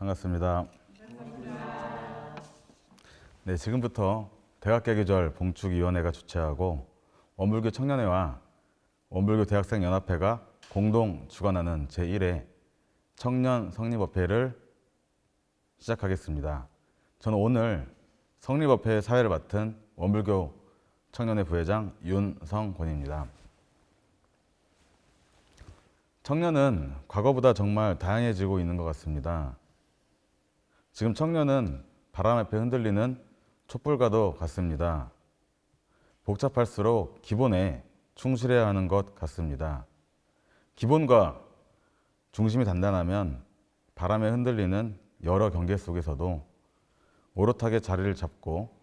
반갑습니다. 네, 지금부터 대학개교절 봉축위원회가 주최하고 원불교 청년회와 원불교 대학생연합회가 공동 주관하는 제1회 청년 성립업회를 시작하겠습니다. 저는 오늘 성립업회 사회를 맡은 원불교 청년회 부회장 윤성권입니다. 청년은 과거보다 정말 다양해지고 있는 것 같습니다. 지금 청년은 바람 앞에 흔들리는 촛불과도 같습니다. 복잡할수록 기본에 충실해야 하는 것 같습니다. 기본과 중심이 단단하면 바람에 흔들리는 여러 경계 속에서도 오롯하게 자리를 잡고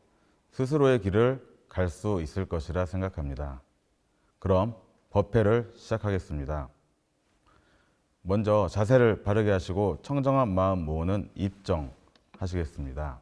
스스로의 길을 갈 수 있을 것이라 생각합니다. 그럼 법회를 시작하겠습니다. 먼저 자세를 바르게 하시고 청정한 마음 모으는 입정 하시겠습니다.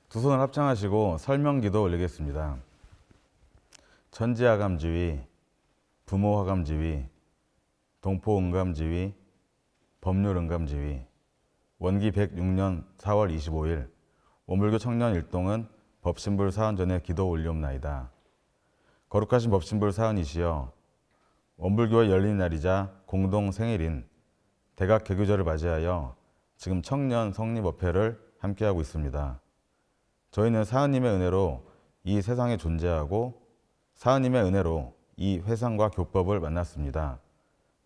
두 손을 합창하시고 설명기도 올리겠습니다. 천지아감지위, 부모화감지위, 동포응감지위, 법률응감지위, 원기 106년 4월 25일 원불교 청년 일동은 법신불 사헌 전에 기도 올리옵나이다. 거룩하신 법신불 사헌이시여, 원불교의 열린 날이자 공동 생일인 대각 개교절을 맞이하여 지금 청년 성립업회를 함께하고 있습니다. 저희는 사은님의 은혜로 이 세상에 존재하고 사은님의 은혜로 이 회상과 교법을 만났습니다.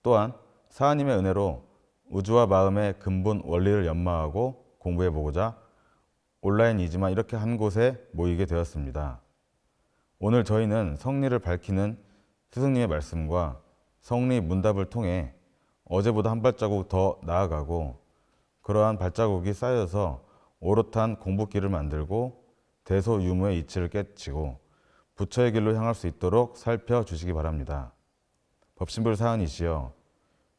또한 사은님의 은혜로 우주와 마음의 근본 원리를 연마하고 공부해보고자 온라인이지만 이렇게 한 곳에 모이게 되었습니다. 오늘 저희는 성리를 밝히는 스승님의 말씀과 성리 문답을 통해 어제보다 한 발자국 더 나아가고 그러한 발자국이 쌓여서 오롯한 공부길을 만들고 대소유무의 이치를 깨치고 부처의 길로 향할 수 있도록 살펴주시기 바랍니다. 법신불 사헌이시여,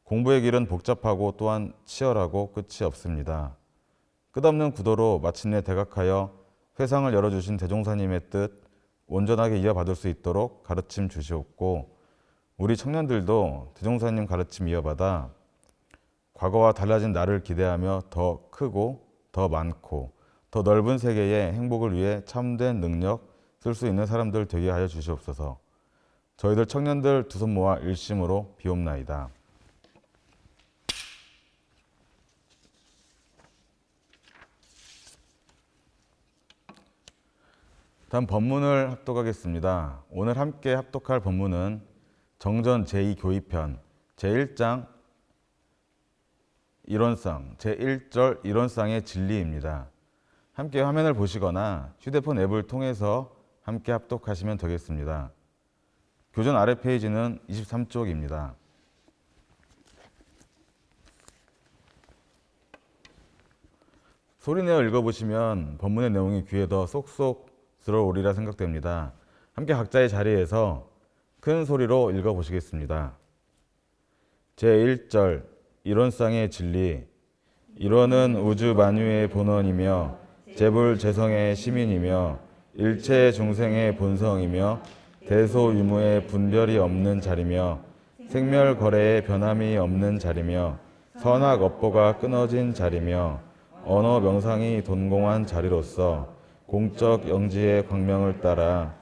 공부의 길은 복잡하고 또한 치열하고 끝이 없습니다. 끝없는 구도로 마침내 대각하여 회상을 열어주신 대종사님의 뜻 온전하게 이어받을 수 있도록 가르침 주시옵고 우리 청년들도 대종사님 가르침 이어받아 과거와 달라진 나를 기대하며 더 크고 더 많고 더 넓은 세계의 행복을 위해 참된 능력 쓸 수 있는 사람들 되게 하여 주시옵소서. 저희들 청년들 두 손 모아 일심으로 비옵나이다. 다음 법문을 합독하겠습니다. 오늘 함께 합독할 법문은 정전 제2교의편 제1장 이론상 제1절 이론상의 진리입니다. 함께 화면을 보시거나 휴대폰 앱을 통해서 함께 합독하시면 되겠습니다. 교전 아래 페이지는 23쪽입니다. 소리내어 읽어보시면 법문의 내용이 귀에 더 쏙쏙 들어오리라 생각됩니다. 함께 각자의 자리에서 큰 소리로 읽어보시겠습니다. 제1절 이론상의 진리. 이론은 우주 만유의 본원이며 재불재성의 시민이며 일체 중생의 본성이며 대소유무의 분별이 없는 자리며 생멸거래의 변함이 없는 자리며 선악업보가 끊어진 자리며 언어 명상이 돈공한 자리로서 공적 영지의 광명을 따라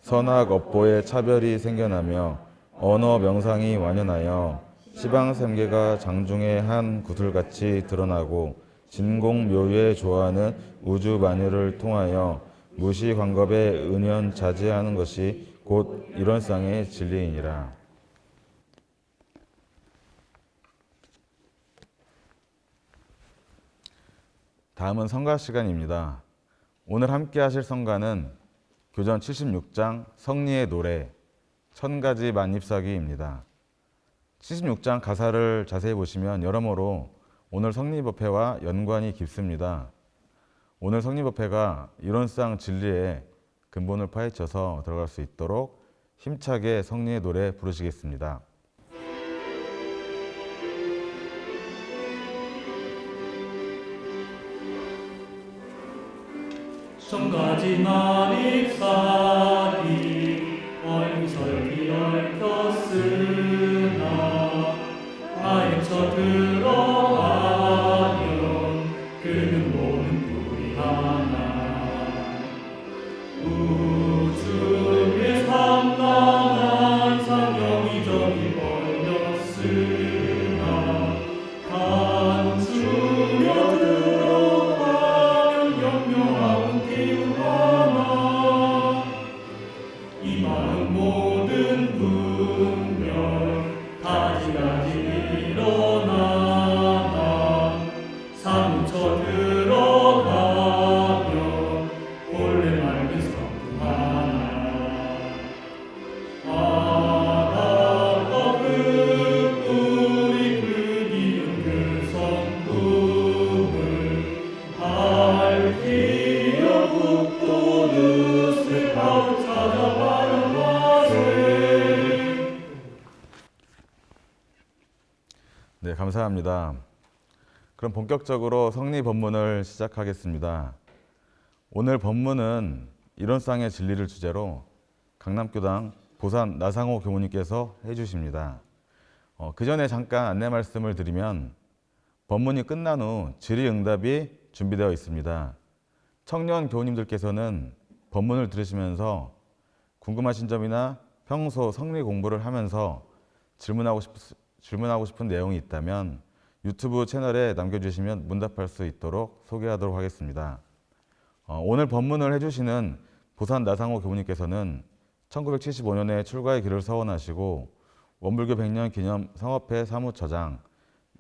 선악업보의 차별이 생겨나며 언어 명상이 완연하여 시방샘계가 장중의 한 구슬같이 드러나고 진공묘유에 조하는 우주만유를 통하여 무시광겁에 은연자재하는 것이 곧 이런상의 진리이니라. 다음은 성가 시간입니다. 오늘 함께 하실 성가는 교전 76장 성리의 노래 천가지 만잎사기입니다. 76장 가사를 자세히 보시면 여러모로 오늘 성리법회와 연관이 깊습니다. 오늘 성리법회가 이론상 진리의 근본을 파헤쳐서 들어갈 수 있도록 힘차게 성리의 노래 부르시겠습니다. 천가지 만잎사기 얼설기 얽혔으나 아에쳐 들어가면 그는 모는 불이 하나 우주의 삼남한 상경이 저기 벌렸으나 간추려 들어가면 영명하고 이 마음 모든 분별 가지가지 일어나나 사무쳐 들어가면 본래 맑은 성품 하나 아라가 그 뿌리 그리운 그 성품을 밝히어 국도듯이 바로 찾아가는 것을. 네, 감사합니다. 그럼 본격적으로 성리 법문을 시작하겠습니다. 오늘 법문은 이론상의 진리를 주제로 강남교당 보산 나상호 교무님께서 해주십니다. 그 전에 잠깐 안내 말씀을 드리면 법문이 끝난 후 질의응답이 준비되어 있습니다. 청년 교우님들께서는 법문을 들으시면서 궁금하신 점이나 평소 성리 공부를 하면서 질문하고 싶은 내용이 있다면 유튜브 채널에 남겨주시면 문답할 수 있도록 소개하도록 하겠습니다. 오늘 법문을 해주시는 보산 나상호 교무님께서는 1975년에 출가의 길을 서원하시고 원불교 100년 기념 성업회 사무처장,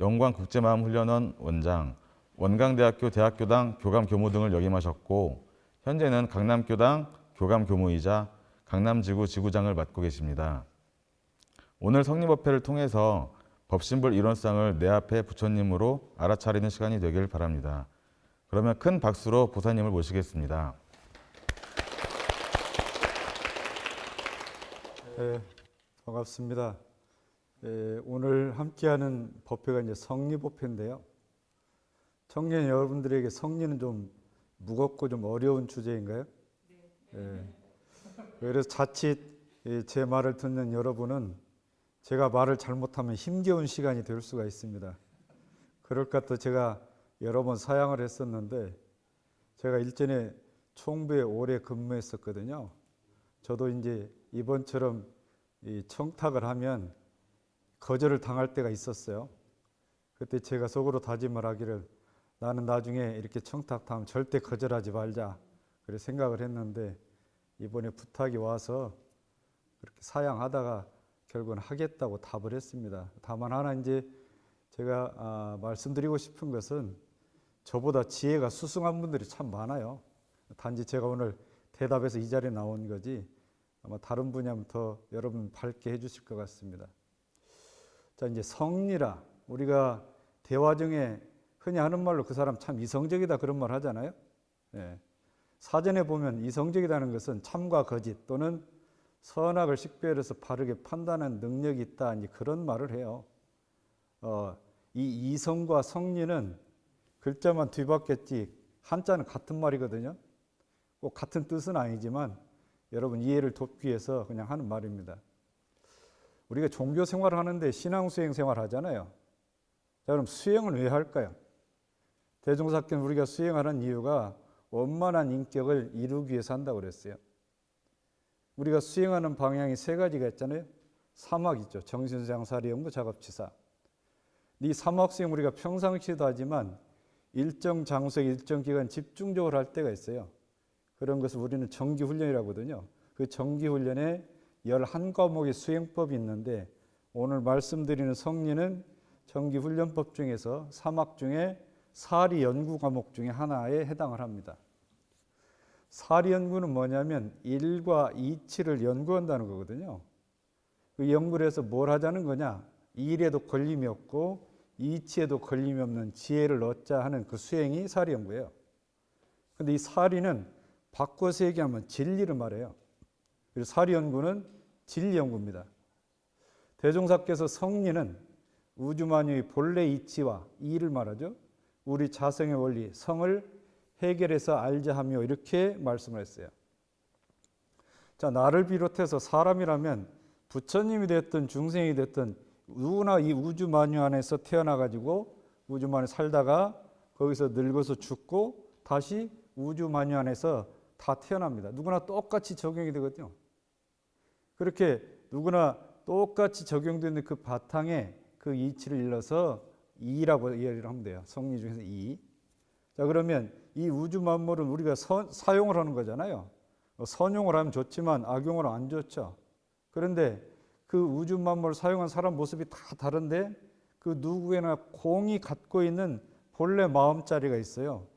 영광국제마음훈련원 원장, 원광대학교 대학교당 교감교무 등을 역임하셨고 현재는 강남교당 교감교무이자 강남지구 지구장을 맡고 계십니다. 오늘 성리법회를 통해서 법신불 이론상을 내 앞에 부처님으로 알아차리는 시간이 되길 바랍니다. 그러면 큰 박수로 보사님을 모시겠습니다. 네, 반갑습니다. 오늘 함께하는 법회가 이제 성리법회인데요. 청년 여러분들에게 성리는 좀 무겁고 좀 어려운 주제인가요? 네. 그래서 자칫 제 말을 듣는 여러분은 제가 말을 잘못하면 힘겨운 시간이 될 수가 있습니다. 그럴 것 같아 제가 여러 번 사양을 했었는데 제가 일전에 총부에 오래 근무했었거든요. 저도 이제 이번처럼 이 청탁을 하면 거절을 당할 때가 있었어요. 그때 제가 속으로 다짐을 하기를 나는 나중에 이렇게 청탁하면 절대 거절하지 말자 그래 생각을 했는데 이번에 부탁이 와서 그렇게 사양하다가 결국은 하겠다고 답을 했습니다. 다만 하나 이제 제가 말씀드리고 싶은 것은 저보다 지혜가 수승한 분들이 참 많아요. 단지 제가 오늘 대답해서 이 자리에 나온 거지 아마 다른 분이면 더 여러분 밝게 해주실 것 같습니다. 자, 이제 성리라 우리가 대화 중에 흔히 하는 말로 그 사람 참 이성적이다 그런 말 하잖아요. 예. 사전에 보면 이성적이라는 것은 참과 거짓 또는 선악을 식별해서 바르게 판단하는 능력이 있다 그런 말을 해요. 이 이성과 성리는 글자만 뒤바뀌었지 한자는 같은 말이거든요. 꼭 같은 뜻은 아니지만 여러분 이해를 돕기 위해서 그냥 하는 말입니다. 우리가 종교 생활을 하는데 신앙 수행 생활을 하잖아요. 자, 그럼 수행은 왜 할까요? 대종사께는 우리가 수행하는 이유가 원만한 인격을 이루기 위해서 한다고 그랬어요. 우리가 수행하는 방향이 세 가지가 있잖아요. 사막 있죠. 정신수양, 사리연구, 작업치사. 이 사막 수행 우리가 평상시에도 하지만 일정 장소에 일정 기간 집중적으로 할 때가 있어요. 그런 것을 우리는 정기훈련이라고 하거든요. 그 정기훈련에 11과목의 수행법이 있는데 오늘 말씀드리는 성리는 정기훈련법 중에서 사막 중에 사리연구 과목 중에 하나에 해당을 합니다. 사리연구는 뭐냐면 일과 이치를 연구한다는 거거든요. 그 연구를 해서 뭘 하자는 거냐? 일에도 걸림이 없고 이치에도 걸림이 없는 지혜를 얻자 하는 그 수행이 사리연구예요. 그런데 이 사리는 바꿔서 얘기하면 진리를 말해요. 그래서 사리연구는 진리연구입니다. 대종사께서 성리는 우주만유의 본래 이치와 이를 말하죠. 우리 자성의 원리, 성을 해결해서 알자 하며 이렇게 말씀을 했어요. 자, 나를 비롯해서 사람이라면 부처님이 됐든 중생이 됐든 누구나 이 우주 만유 안에서 태어나가지고 우주 만유 살다가 거기서 늙어서 죽고 다시 우주 만유 안에서 다 태어납니다. 누구나 똑같이 적용이 되거든요. 그렇게 누구나 똑같이 적용되는 그 바탕에 그 이치를 일러서 이라고 이해를 하면 돼요. 성리 중에서 이. 자, 그러면 이 우주 만물은 우리가 사용을 하는 거잖아요. 선용을 하면 좋지만 악용을 안 좋죠. 그런데 그 우주 만물을 사용한 사람 모습이 다 다른데 그 누구에나 공이 갖고 있는 본래 마음자리가 있어요.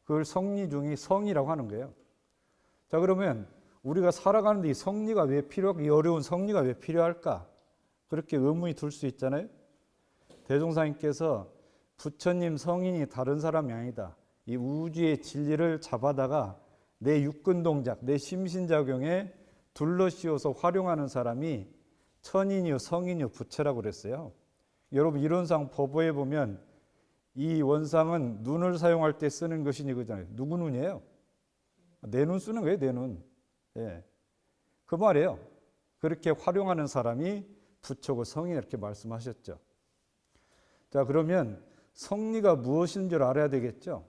그걸 성리 중에 성이라고 하는 거예요. 자, 그러면 우리가 살아가는데 이 성리가 왜 필요할까? 이 어려운 성리가 왜 필요할까? 그렇게 의문이 들 수 있잖아요. 대종사님께서 부처님 성인이 다른 사람이 아니다. 이 우주의 진리를 잡아다가 내 육근 동작, 내 심신작용에 둘러씌워서 활용하는 사람이 천인이요 성인이요 부처라고 그랬어요. 여러분 이론상 법어에 보면 이 원상은 눈을 사용할 때 쓰는 것이니 그잖아요. 누구 눈이에요? 내 눈 쓰는 거예요, 내 눈. 예. 그 말이에요. 그렇게 활용하는 사람이 부처고 성인 이렇게 말씀하셨죠. 자, 그러면 성리가 무엇인 줄 알아야 되겠죠.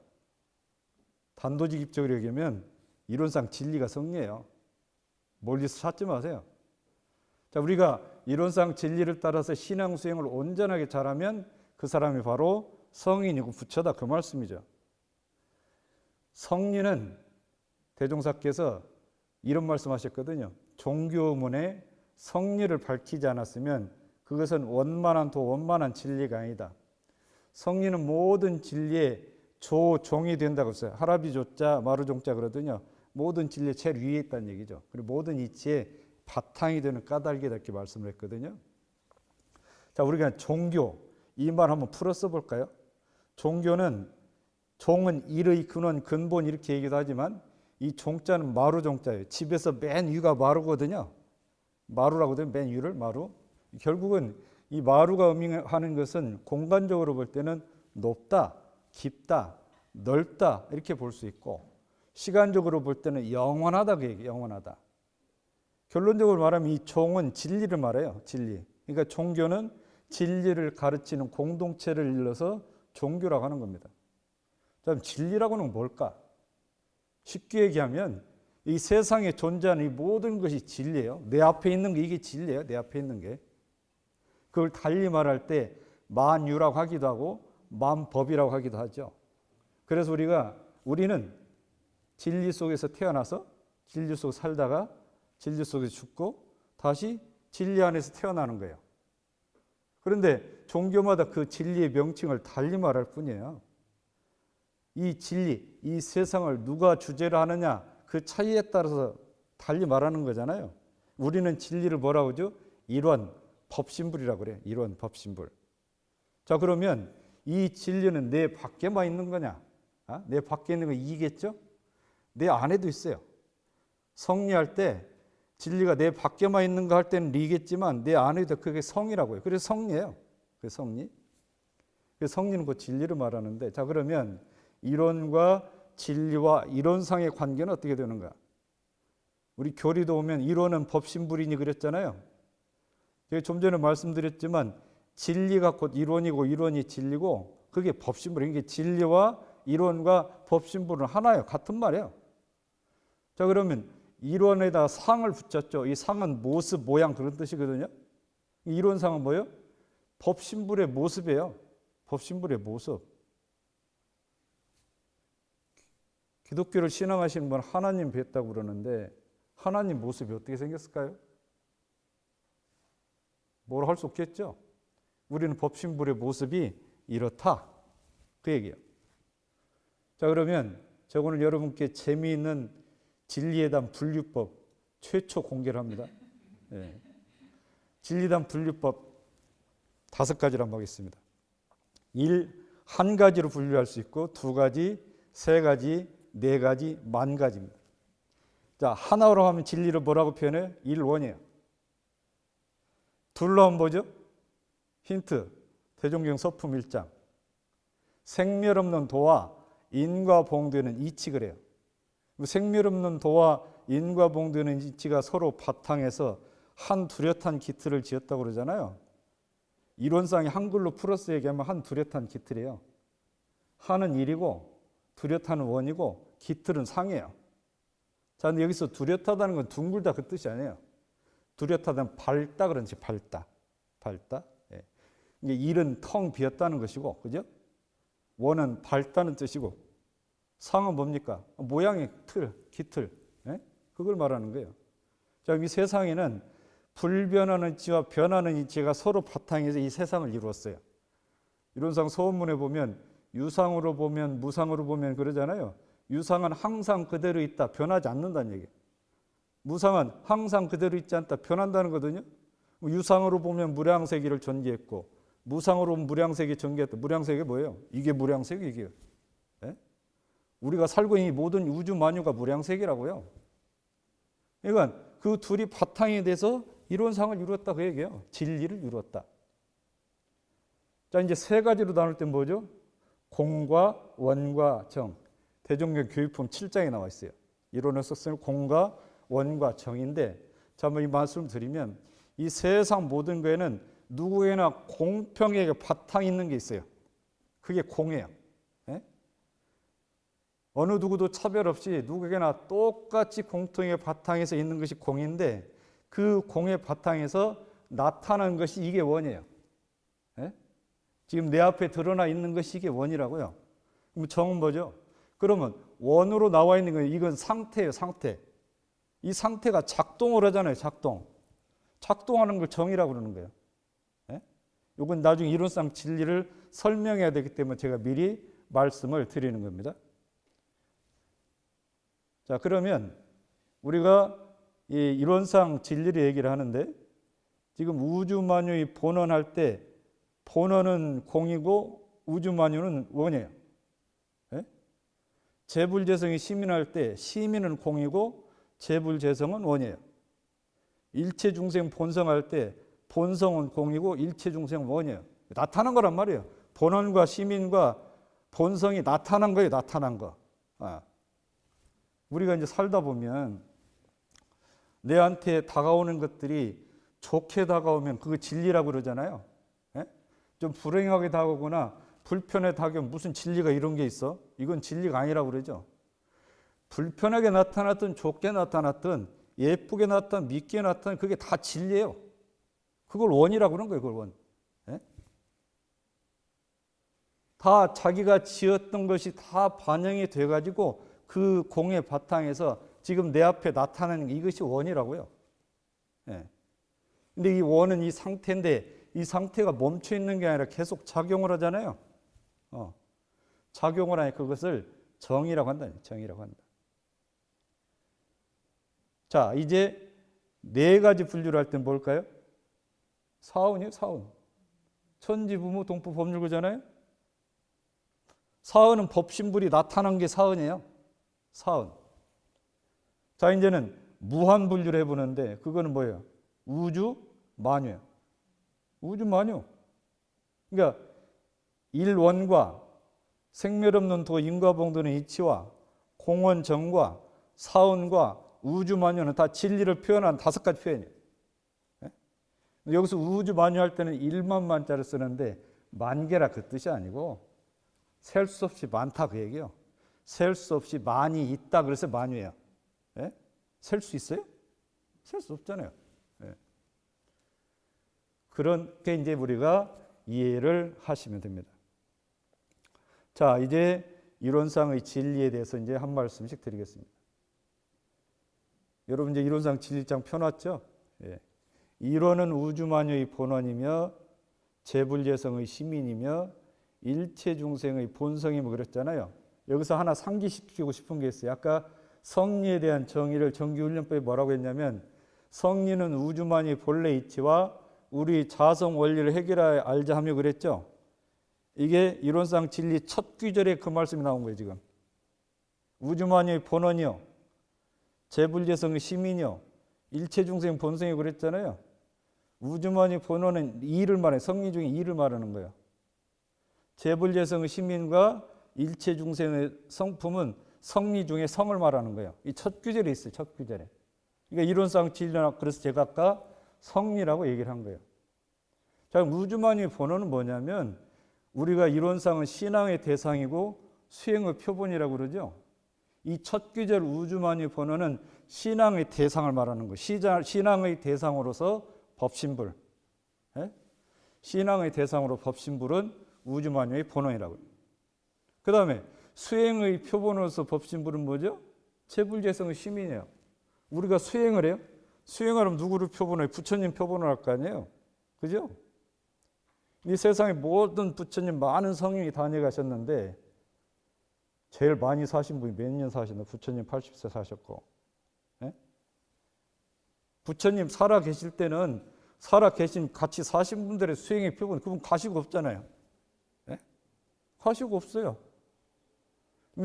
단도직입적으로 얘기하면 이론상 진리가 성리예요. 멀리서 찾지 마세요. 자, 우리가 이론상 진리를 따라서 신앙 수행을 온전하게 잘하면 그 사람이 바로 성인이고 부처다 그 말씀이죠. 성리는 대종사께서 이런 말씀하셨거든요. 종교문에 성리를 밝히지 않았으면 그것은 원만한 원만한 진리가 아니다. 성리는 모든 진리의 조종이 된다고 했어요. 하라비 조자 마루종자 그러더니요. 모든 진리의 제일 위에 있다는 얘기죠. 그리고 모든 이치의 바탕이 되는 까닭이다 이렇게 말씀을 했거든요. 자, 우리가 종교 이 말 한번 풀어서 볼까요? 종교는 종은 일의 근원 근본 이렇게 얘기도 하지만 이 종자는 마루종자예요. 집에서 맨 위가 마루거든요. 마루라고 되면 맨 위를 마루. 결국은 이 마루가 의미하는 것은 공간적으로 볼 때는 높다, 깊다, 넓다 이렇게 볼 수 있고 시간적으로 볼 때는 영원하다 그 얘기예요. 영원하다. 결론적으로 말하면 이 종은 진리를 말해요. 진리. 그러니까 종교는 진리를 가르치는 공동체를 일러서 종교라고 하는 겁니다. 그럼 진리라고는 뭘까? 쉽게 얘기하면 이 세상에 존재하는 이 모든 것이 진리예요. 내 앞에 있는 게 이게 진리예요. 내 앞에 있는 게. 그걸 달리 말할 때 만유라고 하기도 하고 만법이라고 하기도 하죠. 그래서 우리는 진리 속에서 태어나서 진리 속에 살다가 진리 속에서 죽고 다시 진리 안에서 태어나는 거예요. 그런데 종교마다 그 진리의 명칭을 달리 말할 뿐이에요. 이 진리, 이 세상을 누가 주제로 하느냐 그 차이에 따라서 달리 말하는 거잖아요. 우리는 진리를 뭐라고 하죠? 일원, 법신불이라고 그래요. 일원, 법신불. 자, 그러면 이 진리는 내 밖에만 있는 거냐? 내 밖에 있는 거 이겠죠? 내 안에도 있어요. 성리할 때 진리가 내 밖에만 있는 거 할 때는 리겠지만 내 안에도 그게 성이라고 해요. 그래서 성리예요. 그 성리. 그 성리는 그 진리를 말하는데 자, 그러면 이론과 진리와 이론상의 관계는 어떻게 되는가? 우리 교리도 보면 이론은 법신불이니 그랬잖아요. 제가 좀 전에 말씀드렸지만 진리가 곧 이론이고 이론이 진리고 그게 법신불. 이게 진리와 이론과 법신불은 하나예요. 같은 말이에요. 자, 그러면 이론에다 상을 붙였죠. 이 상은 모습, 모양 그런 뜻이거든요. 이론상은 뭐예요? 법신불의 모습이에요. 법신불의 모습. 기독교를 신앙하시는 분은 하나님 뵀다고 그러는데 하나님 모습이 어떻게 생겼을까요? 뭐라 할 수 없겠죠. 우리는 법신불의 모습이 이렇다. 그 얘기예요. 자, 그러면 제가 오늘 여러분께 재미있는 진리에 대한 분류법 최초 공개를 합니다. 네. 진리에 대한 분류법 5가지를 한번 하겠습니다. 1, 한 가지로 분류할 수 있고 2가지, 3가지, 4가지, 10,000가지입니다. 자, 하나로 하면 진리를 뭐라고 표현해요? 1, 원이에요. 둘로 하면 뭐죠? 힌트, 대종경 서품 1장. 생멸 없는 도와 인과 봉되는 이치를 해요. 생멸 없는 도와 인과 봉되는 이치가 서로 바탕에서 한 뚜렷한 기틀을 지었다고 그러잖아요. 이론상에 한글로 풀어서 얘기하면 한 뚜렷한 기틀이에요. 한은 1이고 뚜렷한 원이고 기틀은 상이에요. 자, 근데 여기서 뚜렷하다는 건 둥글다 그 뜻이 아니에요. 뚜렷하다는 밝다 그런지 밝다. 밝다. 예. 이게 1은 텅 비었다는 것이고, 그죠? 원은 밝다는 뜻이고, 상은 뭡니까? 모양의 틀, 기틀. 예? 그걸 말하는 거예요. 자, 이 세상에는 불변하는 이치와 변하는 이치가 서로 바탕에서 이 세상을 이루었어요. 이론상 소원문에 보면 유상으로 보면 무상으로 보면 그러잖아요. 유상은 항상 그대로 있다. 변하지 않는다는 얘기예요. 무상은 항상 그대로 있지 않다. 변한다는 거거든요. 유상으로 보면 무량세계를 전개했고 무상으로 보면 무량세계 전개했다. 무량세계 뭐예요? 이게 무량세계 이게요. 네? 우리가 살고 있는 모든 우주 만유가 무량세계라고요. 그러니까 그 둘이 바탕이 돼서 이론상을 이루었다 그 얘기예요. 진리를 이루었다. 자, 이제 3가지로 나눌 때 뭐죠? 공과 원과 정. 대종경 교육품 7장에 나와 있어요. 이론을 썼으면 공과 원과 정인데, 자, 한번 이 말씀을 드리면 이 세상 모든 거에는 누구에나 공평하게 바탕이 있는 게 있어요. 그게 공이에요. 예? 어느 누구도 차별 없이 누구에게나 똑같이 공통의 바탕에서 있는 것이 공인데 그 공의 바탕에서 나타나는 것이 이게 원이에요. 예? 지금 내 앞에 드러나 있는 것이 이게 원이라고요. 그럼 정은 뭐죠? 그러면 원으로 나와 있는 건 이건 상태예요. 상태. 이 상태가 작동을 하잖아요. 작동. 작동하는 걸 정이라고 그러는 거예요. 예? 이건 나중에 이론상 진리를 설명해야 되기 때문에 제가 미리 말씀을 드리는 겁니다. 자, 그러면 우리가 이 이론상 진리를 얘기를 하는데 지금 우주만유의 본원할 때 본원은 공이고 우주만유는 원이에요. 예? 재불재성이 시민할 때 시민은 공이고 재불재성은 원이에요. 일체중생 본성할 때 본성은 공이고 일체중생은 원이에요. 나타난 거란 말이에요. 본원과 시민과 본성이 나타난 거예요. 나타난 거. 우리가 이제 살다 보면 내한테 다가오는 것들이 좋게 다가오면 그거 진리라고 그러잖아요. 예? 좀 불행하게 다가오거나 불편하게 다가오면 무슨 진리가 이런 게 있어? 이건 진리가 아니라고 그러죠. 불편하게 나타났든 좋게 나타났든 예쁘게 나타났든 믿게 나타났든 그게 다 진리예요. 그걸 원이라고 그러는 거예요. 그걸 원. 예? 다 자기가 지었던 것이 다 반영이 돼가지고 그 공의 바탕에서 지금 내 앞에 나타나는 이것이 원이라고요. 예. 근데 이 원은 이 상태인데 이 상태가 멈춰 있는 게 아니라 계속 작용을 하잖아요. 작용을 하니 그것을 정이라고 한다. 정이라고 한다. 자, 이제 4가지 분류를 할 땐 뭘까요? 사원이에요, 사원. 천지부모 동포 법률구잖아요. 사원은 법신불이 나타난 게 사원이에요. 사원. 자, 이제는 무한 분류를 해보는데 그거는 뭐예요? 우주 만유예요. 우주 만유. 그러니까 일원과 생멸 없는 도 인과봉도는 이치와 공원정과 사원과 우주만유는 다 진리를 표현한 5가지 표현이에요. 예? 여기서 우주만유 할 때는 1만 만자를 쓰는데 만개라 그 뜻이 아니고 셀 수 없이 많다 그 얘기예요. 셀 수 없이 많이 있다 그래서 만유예요. 예? 셀 수 있어요? 셀 수 없잖아요. 예. 그렇게 이제 우리가 이해를 하시면 됩니다. 자, 이제 이론상의 진리에 대해서 이제 한 말씀씩 드리겠습니다. 여러분 이제 이론상 진리장 펴놨죠? 예. 이론은 우주만유의 본원이며 재불예성의 시민이며 일체 중생의 본성이뭐 그랬잖아요. 여기서 하나 상기시키고 싶은 게 있어요. 아까 성리에 대한 정의를 정기훈련법에 뭐라고 했냐면 성리는 우주만유의 본래 이치와 우리 자성 원리를 해결하여 알자 하며 그랬죠. 이게 이론상 진리 첫 귀절에 그 말씀이 나온 거예요. 지금 우주만유의 본원이요, 재불예성의 시민이요, 일체 중생 본성이 그랬잖아요. 우주만유의 본원은 이를 말해, 성리 중에 이를 말하는 거예요. 재불예성의 시민과 일체 중생의 성품은 성리 중에 성을 말하는 거예요. 이 첫 귀절에 있어요. 첫 귀절에. 그러니까 이론상 진리나 그래서 제가 아까 성리라고 얘기를 한 거예요. 자, 우주만유의 본원은 뭐냐면 우리가 이론상은 신앙의 대상이고 수행의 표본이라고 그러죠. 이 첫 귀절 우주만유의 본원은 신앙의 대상을 말하는 거예요. 신앙의 대상으로서 법신불. 예? 신앙의 대상으로 법신불은 우주만유의 본원이라고 해요. 그 다음에 수행의 표본으로서 법신불은 뭐죠? 재불예성의 시민이에요. 우리가 수행을 해요? 수행하려면 누구를 표본해요? 부처님 표본을 할 거 아니에요? 그죠? 이 세상에 모든 부처님 많은 성인이 다녀가셨는데 제일 많이 사신 분이 몇 년 사셨나? 부처님 80세 사셨고. 예? 부처님 살아 계실 때는 살아 계신 같이 사신 분들의 수행의 표본 그분 가시고 없잖아요. 예? 가시고 없어요.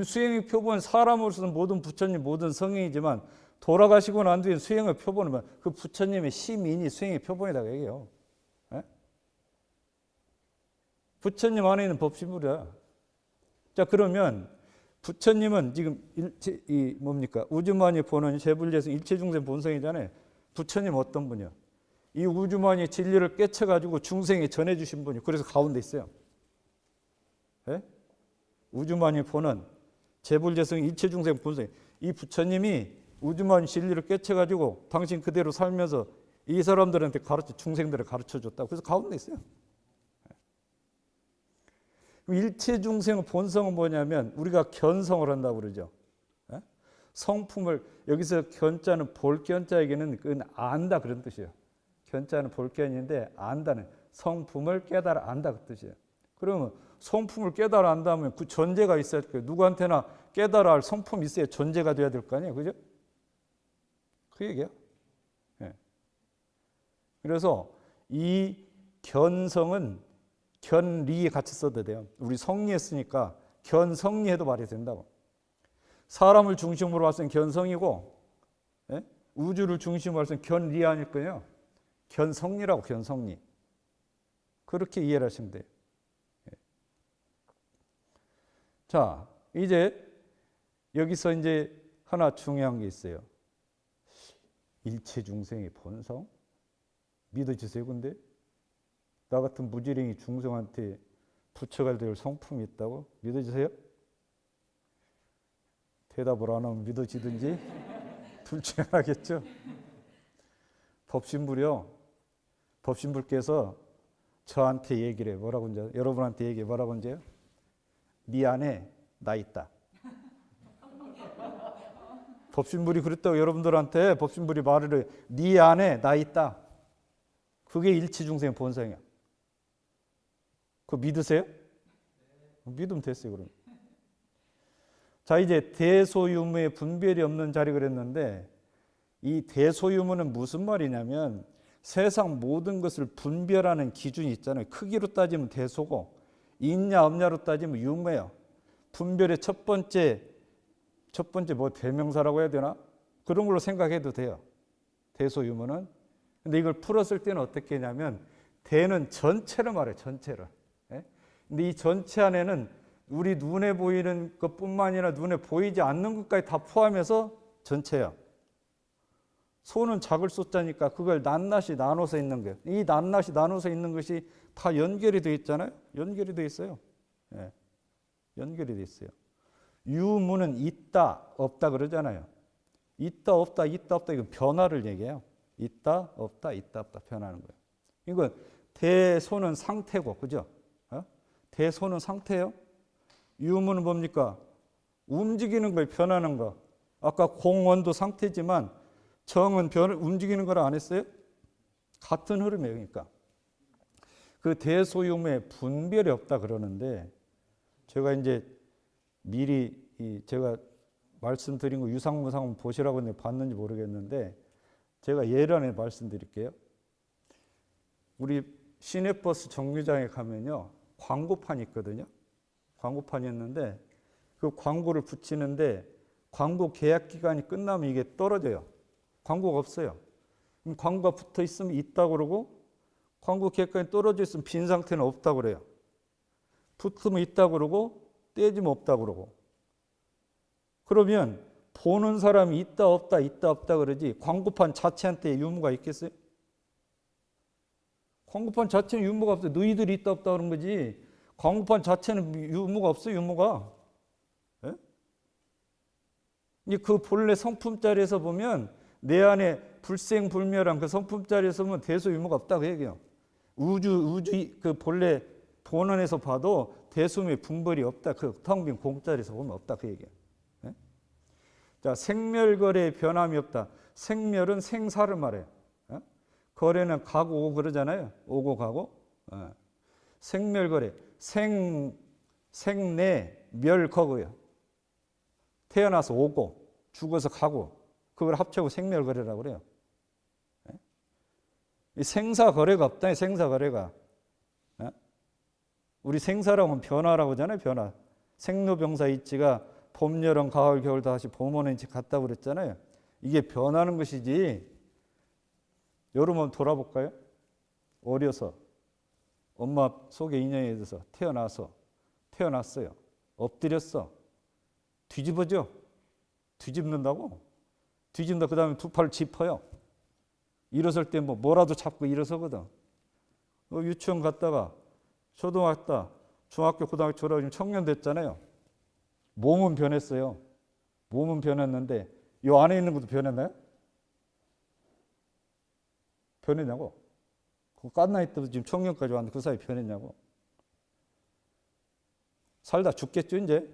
수행의 표본 사람으로서는 모든 부처님 모든 성인이지만 돌아가시고 난 뒤에 수행의 표본은 그 부처님의 시민이 수행의 표본이라고 얘기해요. 예? 부처님 안에 있는 법신불이야. 자, 그러면 부처님은 지금 뭡니까? 우주만유의 본원이 재불예성 일체중생 본성이잖아요. 부처님 어떤 분이요? 이 우주만유의 진리를 깨쳐가지고 중생에 전해주신 분이 그래서 가운데 있어요. 예? 우주만유의 본원, 재불예성 일체중생 본성. 이 부처님이 우주만유 진리를 깨쳐가지고 당신 그대로 살면서 이 사람들한테 중생들을 가르쳐줬다고. 그래서 가운데 있어요. 일체 중생의 본성은 뭐냐면 우리가 견성을 한다고 그러죠. 성품을 여기서 견자는 볼견자에게는 그건 안다 그런 뜻이에요. 견자는 볼견인데 안다는 성품을 깨달아 안다 그 뜻이에요. 그러면 성품을 깨달아 안다면 그 존재가 있어야 될 거예요. 누구한테나 깨달아 할 성품이 있어야 존재가 돼야 될 거 아니에요. 그죠? 그 얘기예요. 네. 그래서 이 견성은 견리에 같이 써도 돼요. 우리 성리했으니까 견성리해도 말이 된다고. 사람을 중심으로 봐서는 견성이고 예? 우주를 중심으로 봐서는 견리 아닐 거예요. 견성리라고 견성리. 그렇게 이해를 하시면 돼요. 예. 자, 이제 여기서 이제 하나 중요한 게 있어요. 일체 중생의 본성? 믿어지세요, 근데? 나 같은 무지랭이 중생한테 부처가 될 성품이 있다고? 믿어지세요? 대답을 안 하면 믿어지든지 둘 중에 하나겠죠? 법신불이요. 법신불께서 저한테 얘기를 해요. 뭐라고 이제 여러분한테 얘기해. 뭐라고 이제요? 네 안에 나 있다. 법신불이 그랬다고 여러분들한테 법신불이 말을 해. 네 안에 나 있다. 그게 일치중생의 본성이야. 그거 믿으세요? 믿으면 됐어요, 그럼. 자, 이제 대소유무의 분별이 없는 자리 그랬는데 이 대소유무는 무슨 말이냐면 세상 모든 것을 분별하는 기준이 있잖아요. 크기로 따지면 대소고 있냐 없냐로 따지면 유무예요. 분별의 첫 번째 뭐 대명사라고 해야 되나? 그런 걸로 생각해도 돼요. 대소유무는. 근데 이걸 풀었을 때는 어떻게 하냐면 대는 전체를 말해요. 전체를. 예? 근데 이 전체 안에는 우리 눈에 보이는 것뿐만 아니라 눈에 보이지 않는 것까지 다 포함해서 전체야. 소는 작을 숫자니까 그걸 낱낱이 나눠서 있는 거예요. 이 낱낱이 나눠서 있는 것이 다 연결이 되어 있잖아요. 연결이 되어 있어요. 예. 연결이 되어 있어요. 유무는 있다, 없다 그러잖아요. 있다, 없다, 있다, 없다 이거 변화를 얘기해요. 있다, 없다, 있다, 없다 변하는 거예요. 이거 대소는 상태고, 그죠? 대소는 상태예요. 유무는 뭡니까? 움직이는 걸 변하는 거. 아까 공원도 상태지만 정은 움직이는 걸 안 했어요? 같은 흐름이에요. 그러니까 그 대소유무에 분별이 없다 그러는데 제가 이제 미리 제가 말씀드린 거 유상무상 보시라고 했는데 봤는지 모르겠는데 제가 예를 말씀드릴게요. 우리 시내버스 정류장에 가면요 광고판이 있거든요. 광고판이 있는데 그 광고를 붙이는데 광고 계약 기간이 끝나면 이게 떨어져요. 광고가 없어요. 그럼 광고가 붙어 있으면 있다고 그러고 광고 계약기간이 떨어져 있으면 빈 상태는 없다고 그래요. 붙으면 있다고 그러고 떼지면 없다고 그러고. 그러면 보는 사람이 있다 없다 있다 없다 그러지 광고판 자체한테 유무가 있겠어요? 광고판 자체는 유무가 없어요. 너희들이 있다 없다 그런 거지 광고판 자체는 유무가 없어요. 유무가. 그 본래 성품자리에서 보면 내 안에 불생불멸한 그 성품자리에서 보면 대소유무가 없다 그 얘기예요. 우주 그 본래 본원에서 봐도 대소유무의 분별이 없다. 그 텅 빈 공자리에서 보면 없다 그 얘기예요. 자, 생멸거래의 변함이 없다. 생멸은 생사를 말해요. 거래는 가고 오고 그러잖아요. 오고 가고. 생멸거래. 생내 멸거고요. 태어나서 오고 죽어서 가고 그걸 합치고 생멸거래라고 그래요. 이 생사거래가 없다. 생사거래가. 우리 생사라고 하면 변화라고 하잖아요. 변화. 생로병사 이치가 봄, 여름, 가을, 겨울 다시 봄, 오는 이치 같다고 그랬잖아요. 이게 변하는 것이지. 여러분 한번 돌아볼까요? 어려서 엄마 속에 인연이 돼서 태어났어요. 엎드렸어. 뒤집어져. 뒤집는다고. 뒤집는다. 그 다음에 두 팔을 짚어요. 일어설 때 뭐라도 잡고 일어서거든. 유치원 갔다가 초등학교 갔다 중학교 고등학교 졸업하면 청년 됐잖아요. 몸은 변했어요. 몸은 변했는데 이 안에 있는 것도 변했나요? 변했냐고? 그 깐나이 때부터 지금 청년까지 왔는데 그 사이 변했냐고? 살다 죽겠죠 이제?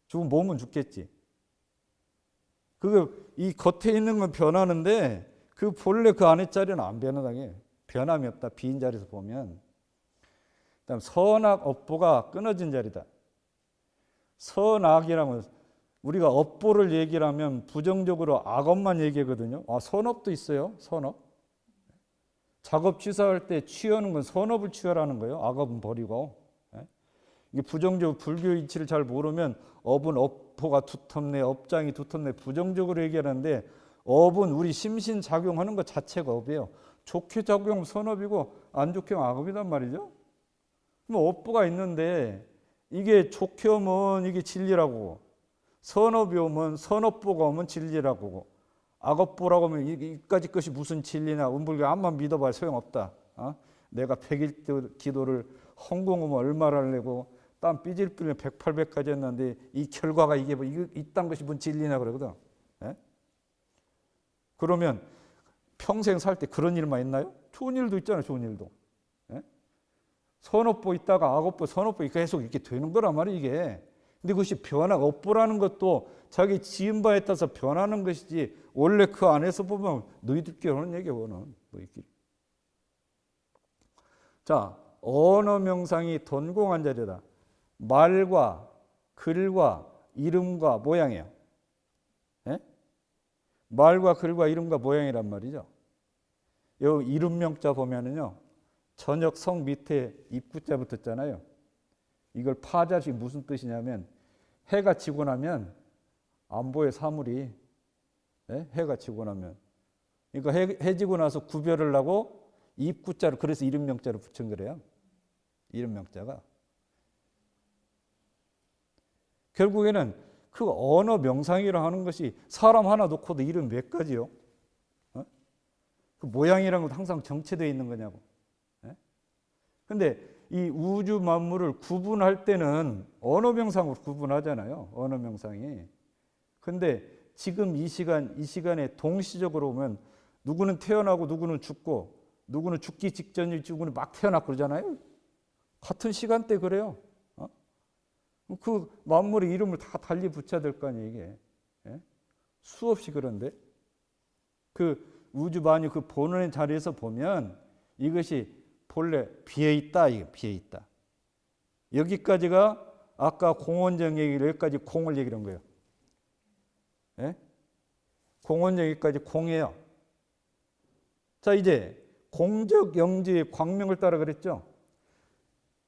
죽으면 몸은 죽겠지. 이 겉에 있는 건 변하는데 그 본래 그 안에 자리는 안 변하다게 변함이 없다. 빈 자리에서 보면. 그다음 선악 업보가 끊어진 자리다. 선악이라면 우리가 업보를 얘기를 하면 부정적으로 악업만 얘기하거든요. 선업도 있어요. 선업. 작업 취소할 때 취하는 건 선업을 취하라는 거예요. 악업은 버리고. 이게 부정적으로 불교 이치를 잘 모르면 업은 업보가 두텁네, 업장이 두텁네 부정적으로 얘기하는데 업은 우리 심신 작용하는 것 자체가 업이에요. 좋게 작용하면 선업이고 안 좋게 하면 악업이란 말이죠. 그럼 업보가 있는데 이게 좋게 오면 이게 진리라고 선업이 오면 선업보가 오면 진리라고 악업보라고 하면 이까지 것이 무슨 진리냐 운불교 암만 믿어봐야 소용없다. 내가 100일 기도를 헌공하면 얼마를 하려고 땀 삐질삐질 108배까지 했는데 이 결과가 이게 뭐 이딴 것이 뭔 진리냐 그러거든. 그러면 평생 살 때 그런 일만 있나요? 좋은 일도 있잖아요. 좋은 일도. 선업보 있다가 악업보, 선업보 계속 이렇게 되는 거란 말이에요. 이게. 근데 그것이 업보라는 것도 자기 지은 바에 따라서 변하는 것이지 원래 그 안에서 보면 너희들끼리 하는 얘기야. 너희끼리. 자, 언어 명상이 돈공한 자리다. 말과 글과 이름과 모양이에요. 말과 글과 이름과 모양이란 말이죠. 여기 이름명자 보면은요. 저녁 성 밑에 입구자 붙었잖아요. 이걸 파자식 무슨 뜻이냐면 해가 지고 나면 안 보여 사물이. 해가 지고 나면. 그러니까 해 지고 나서 구별을 하고 입구자를 그래서 이름명자를 붙인 거래요. 이름명자가. 결국에는 그 언어 명상이라 하는 것이 사람 하나 놓고도 이름 몇 가지요? 그 모양이라는 것도 항상 정체되어 있는 거냐고. 근데 이 우주 만물을 구분할 때는 언어 명상으로 구분하잖아요. 언어 명상이. 근데 지금 이 시간에 동시적으로 보면 누구는 태어나고 누구는 죽고 누구는 죽기 직전이지 누구는 막 태어났고 그러잖아요. 같은 시간대 그래요. 그 만물의 이름을 다 달리 붙여야 될 거 아니에요, 이게. 수없이 그런데 그 우주 만유 그 본원의 자리에서 보면 이것이 본래 비어 있다, 이게 비어 있다. 여기까지가 아까 공원정 얘기를 여기까지 공을 얘기한 거예요. 공원 여기까지 공이에요. 자, 이제 공적 영지의 광명을 따라 그랬죠.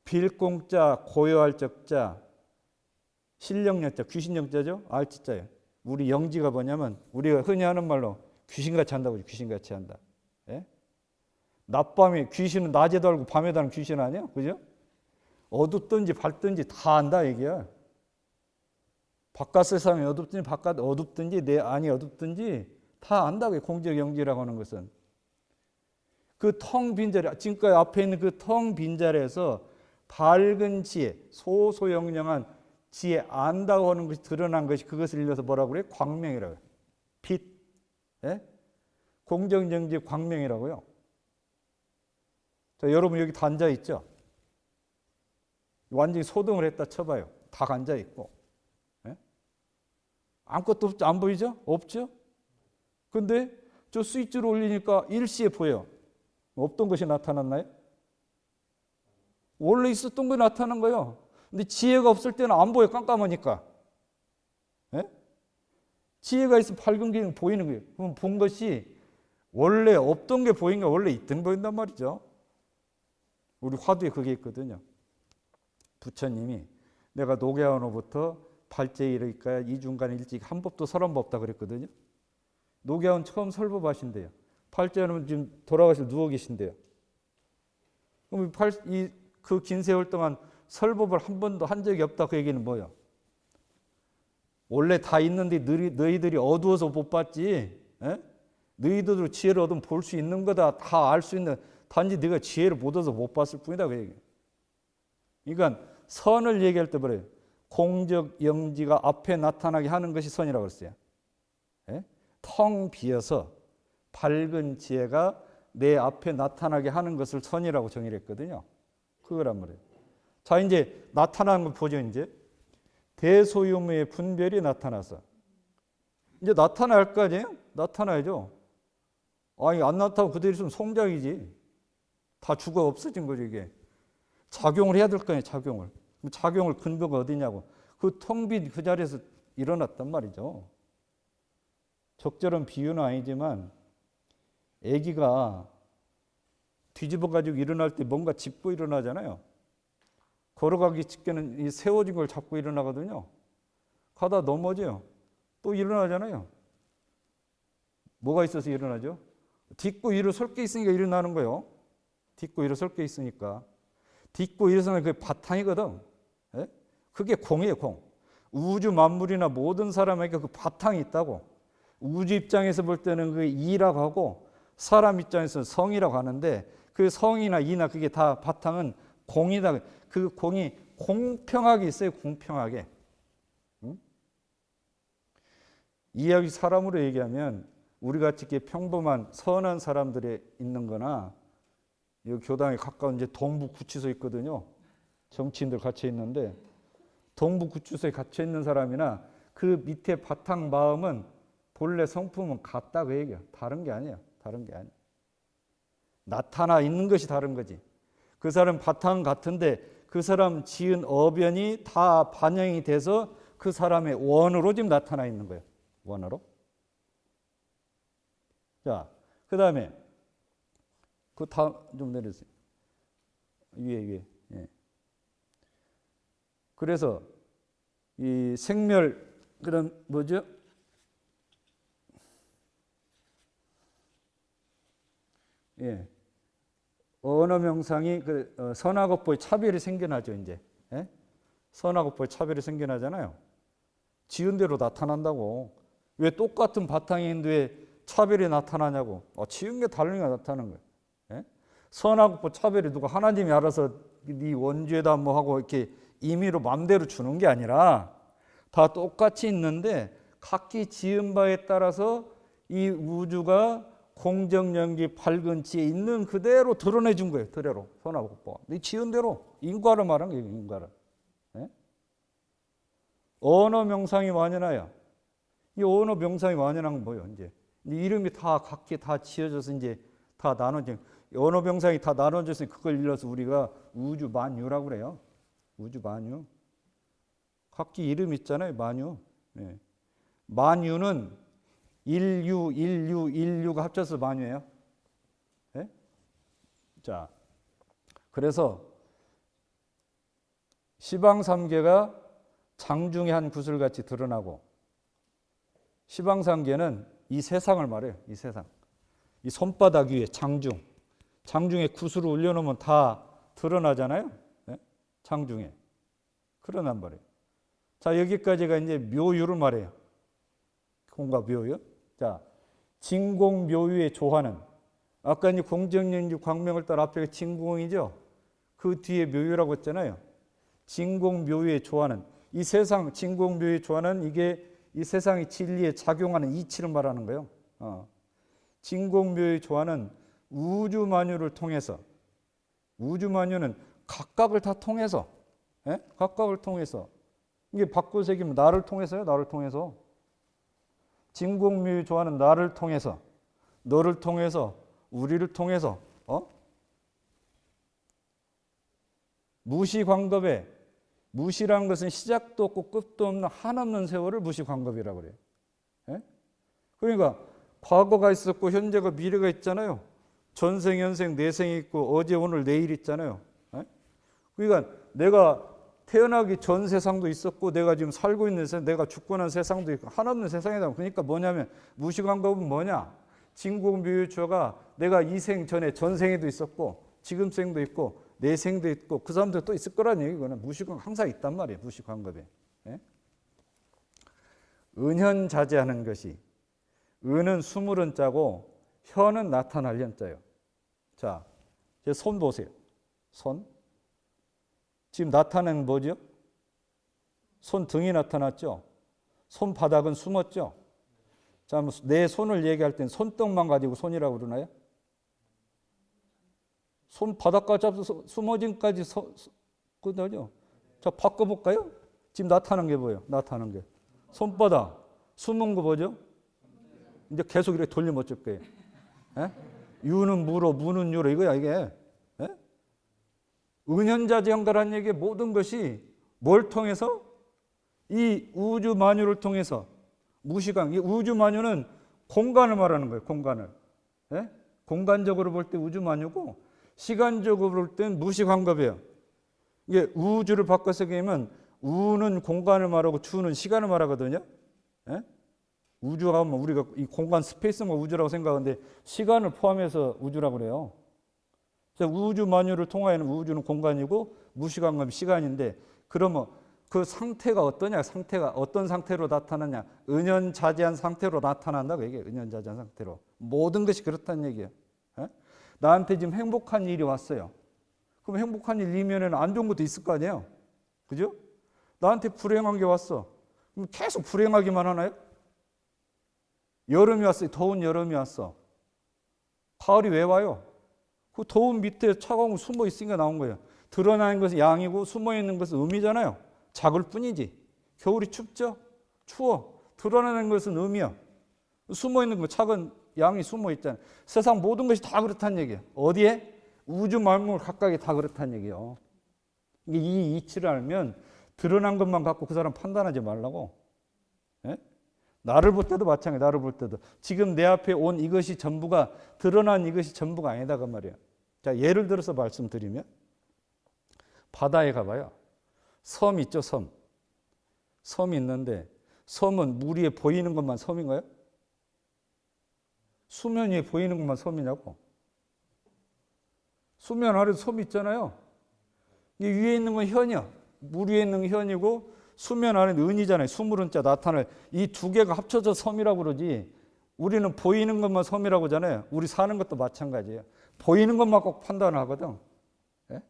빌공자, 고요할 적자, 신령역자, 귀신역자죠. 알지자예요. 우리 영지가 뭐냐면 우리가 흔히 하는 말로 귀신같이 한다고 하죠. 귀신같이 한다. 낮밤에 귀신은 낮에도 알고 밤에도 하는 귀신 아니야? 그죠? 어둡든지 밝든지 다 안다 얘기야. 바깥 세상이 어둡든지 바깥 어둡든지 내 안이 어둡든지 다 안다고요. 공적 영지라고 하는 것은. 그 텅 빈 자리, 지금까지 앞에 있는 그 텅 빈 자리에서 밝은 지혜, 소소영령한 지혜 안다고 하는 것이 드러난 것이 그것을 일러서 뭐라고 그래요? 광명이라고요. 빛. 공적 영지 광명이라고요. 자, 여러분 여기 다 앉아 있죠? 완전히 소등을 했다 쳐봐요. 다 앉아 있고. 아무것도 없죠? 안 보이죠? 없죠? 근데 저 스위치를 올리니까 일시에 보여. 없던 것이 나타났나요? 원래 있었던 게 나타난 거예요. 근데 지혜가 없을 때는 안 보여. 깜깜하니까. 지혜가 있으면 밝은 게 보이는 거예요. 그럼 본 것이 원래 없던 게 보인 게 원래 있던 게 보인단 말이죠. 우리 화두에 그게 있거든요. 부처님이 내가 노계한후부터 발제에 이르기까지 이 중간에 일찍 한 법도 서른 법 없다 그랬거든요. 노계한 처음 설법하신대요. 발제하면 지금 돌아가셔서 누워 계신대요. 그럼 그 긴 세월 동안 설법을 한 번도 한 적이 없다 그 얘기는 뭐예요? 원래 다 있는데 너희들이 어두워서 못 봤지. 너희들도 지혜를 얻으면 볼 수 있는 거다. 다 알 수 있는 단지 네가 지혜를 못 얻어서 못 봤을 뿐이다 그 얘기예요. 그러니까 선을 얘기할 때 그래요. 공적 영지가 앞에 나타나게 하는 것이 선이라고 했어요. 텅 비어서 밝은 지혜가 내 앞에 나타나게 하는 것을 선이라고 정의를 했거든요. 그거란 말이에요. 자, 이제 나타나는 걸 보죠. 이제 대소유무의 분별이 나타나서 이제 나타날 거 아니에요? 나타나야죠. 아니 안 나타나고 그대로 있으면 송장이지. 다 죽어 없어진 거죠 이게. 작용을 해야 될 거 아니에요. 작용을 근거가 어디냐고. 그 텅 빈 그 자리에서 일어났단 말이죠. 적절한 비유는 아니지만 아기가 뒤집어 가지고 일어날 때 뭔가 짚고 일어나잖아요. 걸어가기 직전에는 이 세워진 걸 잡고 일어나거든요. 가다 넘어져요. 또 일어나잖아요. 뭐가 있어서 일어나죠? 딛고 일어설 게 있으니까 일어나는 거예요. 딛고 일어설 게 있으니까. 딛고 일어서는 그게 바탕이거든. 그게 공이에요, 공. 우주 만물이나 모든 사람에게 그 바탕이 있다고. 우주 입장에서 볼 때는 그 이라고 하고 사람 입장에서는 성이라고 하는데 그 성이나 이나 그게 다 바탕은 공이다. 그 공이 공평하게 있어요, 공평하게. 이야기 사람으로 얘기하면 우리같이 이렇게 평범한 선한 사람들이 있는 거나 여기 교당에 가까운 이제 동부구치소 있거든요. 정치인들 갇혀 있는데 동부구치소에 갇혀 있는 사람이나 그 밑에 바탕 마음은 본래 성품은 같다 그 얘기야. 다른 게 아니야. 다른 게 아니야. 나타나 있는 것이 다른 거지. 그 사람 바탕 같은데 그 사람 지은 어변이 다 반영이 돼서 그 사람의 원으로 지금 나타나 있는 거예요. 원으로. 자, 그 다음에 그 다음 좀 내려주세요. 위에. 예. 그래서 이 생멸 그럼 뭐죠? 예. 언어 명상이 선악업보의 차별이 생겨나죠, 이제. 선악업보의 차별이 생겨나잖아요. 지은 대로 나타난다고. 왜 똑같은 바탕이 있는데 왜 차별이 나타나냐고. 지은 게 다르니까 나타나는 거예요. 예? 선하고 뭐 차별이 누가 하나님이 알아서 네 원죄다 뭐 하고 이렇게 임의로 맘대로 주는 게 아니라 다 똑같이 있는데 각기 지은 바에 따라서 이 우주가 공정연기 밝은 지에 있는 그대로 드러내 준 거예요. 그대로 선하고 복보가. 이 지은 대로 인과를 말한 거예요. 인과를. 예? 언어 명상이 완연하여. 이 언어 명상이 완연한 건 뭐예요? 이제 이름이 다 각기 다 지어져서 이제 다 나눠져. 언어 명상이 다 나눠져서 그걸 일러서 우리가 우주 만유라고 그래요. 우주 만유. 각기 이름 있잖아요. 만유. 예. 만유는 인류가 합쳐서 만유예요. 예? 자, 그래서 시방삼계가 장중의 한 구슬같이 드러나고, 시방삼계는 이 세상을 말해요. 이 세상. 이 손바닥 위에 장중에 구슬을 올려놓으면 다 드러나잖아요. 예? 장중에. 그러난 말이에요. 자, 여기까지가 이제 묘유를 말해요. 공과 묘유. 자, 진공묘유의 조화는, 아까 이제 공정연기 광명을 따라 앞에 진공이죠. 그 뒤에 묘유라고 했잖아요. 진공묘유의 조화는, 이 세상 진공묘유의 조화는 이게 이 세상의 진리에 작용하는 이치를 말하는 거예요. 진공묘유의 조화는 우주만유를 통해서, 우주만유는 각각을 다 통해서, 예? 각각을 통해서, 이게 바꿔 새기면 나를 통해서요. 나를 통해서. 진공묘유 조화는 나를 통해서, 너를 통해서, 우리를 통해서, 무시광겁에, 무시라는 것은 시작도 없고 끝도 없는 한없는 세월을 무시광겁이라고 그래요. 예? 그러니까 과거가 있었고 현재가 미래가 있잖아요. 전생, 현생, 내생이 있고 어제, 오늘, 내일 있잖아요. 예? 그러니까 내가 태어나기 전 세상도 있었고 내가 지금 살고 있는 세상, 내가 죽고 난 세상도 있고 한없는 세상이다. 그러니까 뭐냐면 무시광겁은 뭐냐? 진공묘유조가 내가 이 생 전에 전생에도 있었고 지금 생도 있고 내 생도 있고 그 사람도 또 있을 거라는 얘기거든. 무시광 항상 있단 말이에요. 무시광겁에. 예? 은현자재하는 것이, 은은 수물은 자고 현은 나타날 현자예요. 자, 제 손 보세요. 손. 지금 나타낸 뭐죠? 손등이 나타났죠? 손바닥은 숨었죠? 자, 내 손을 얘기할 땐 손등만 가지고 손이라고 그러나요? 손바닥까지 잡아서 숨어진까지 그거죠? 자, 바꿔볼까요? 지금 나타난 게 뭐예요? 나타난 게. 손바닥. 숨은 거 뭐죠? 이제 계속 이렇게 돌리면 어쩔 거예요? 예? 유는 무로, 무는 유로 이거야, 이게. 예? 은현자재형가라는 얘기의 모든 것이 뭘 통해서? 이 우주 만유를 통해서. 무시광. 이 우주 만유는 공간을 말하는 거예요. 공간을. 예? 공간적으로 볼 때 우주 만유고 시간적으로 볼 땐 무시광겁이에요. 이게 우주를 바꿔서 얘기하면 우는 공간을 말하고 주는 시간을 말하거든요. 예? 우주가 하면 우리가 이 공간 스페이스만 우주라고 생각하는데 시간을 포함해서 우주라고 그래요. 그래서 우주 만유를 통하여는 우주는 공간이고 무시광겁이 시간인데, 그러면 그 상태가 어떠냐? 상태가 어떤 상태로 나타나냐? 은연자재한 상태로 나타난다고 얘기해요. 은연자재한 상태로. 모든 것이 그렇다는 얘기예요. 예? 나한테 지금 행복한 일이 왔어요. 그럼 행복한 일 이면에는 안 좋은 것도 있을 거 아니에요. 그죠? 나한테 불행한 게 왔어. 그럼 계속 불행하기만 하나요? 여름이 왔어요. 더운 여름이 왔어. 가을이 왜 와요? 그 더운 밑에 차가운 거 숨어 있으니까 나온 거예요. 드러나는 것은 양이고 숨어 있는 것은 음이잖아요. 작을 뿐이지. 겨울이 춥죠? 추워. 드러나는 것은 음이야. 숨어 있는 거 작은 양이 숨어 있잖아요. 세상 모든 것이 다 그렇다는 얘기예요. 어디에? 우주 만물 각각이 다 그렇다는 얘기예요. 이 이치를 알면 드러난 것만 갖고 그 사람 판단하지 말라고. 예? 나를 볼 때도 마찬가지예요. 나를 볼 때도. 지금 내 앞에 온 이것이 전부가, 드러난 이것이 전부가 아니다 그 말이에요. 자, 예를 들어서 말씀드리면 바다에 가봐요. 섬 있죠, 섬. 섬이 있는데 섬은 물 위에 보이는 것만 섬인가요? 수면 위에 보이는 것만 섬이냐고. 수면 아래도 섬이 있잖아요. 이 위에 있는 건 현이야. 물 위에 있는 건 현이고 수면 안에 은이잖아요. 수물은자 나타날 이 두 개가 합쳐져 섬이라고 그러지. 우리는 보이는 것만 섬이라고 하잖아요. 우리 사는 것도 마찬가지예요. 보이는 것만 꼭 판단하거든. 예?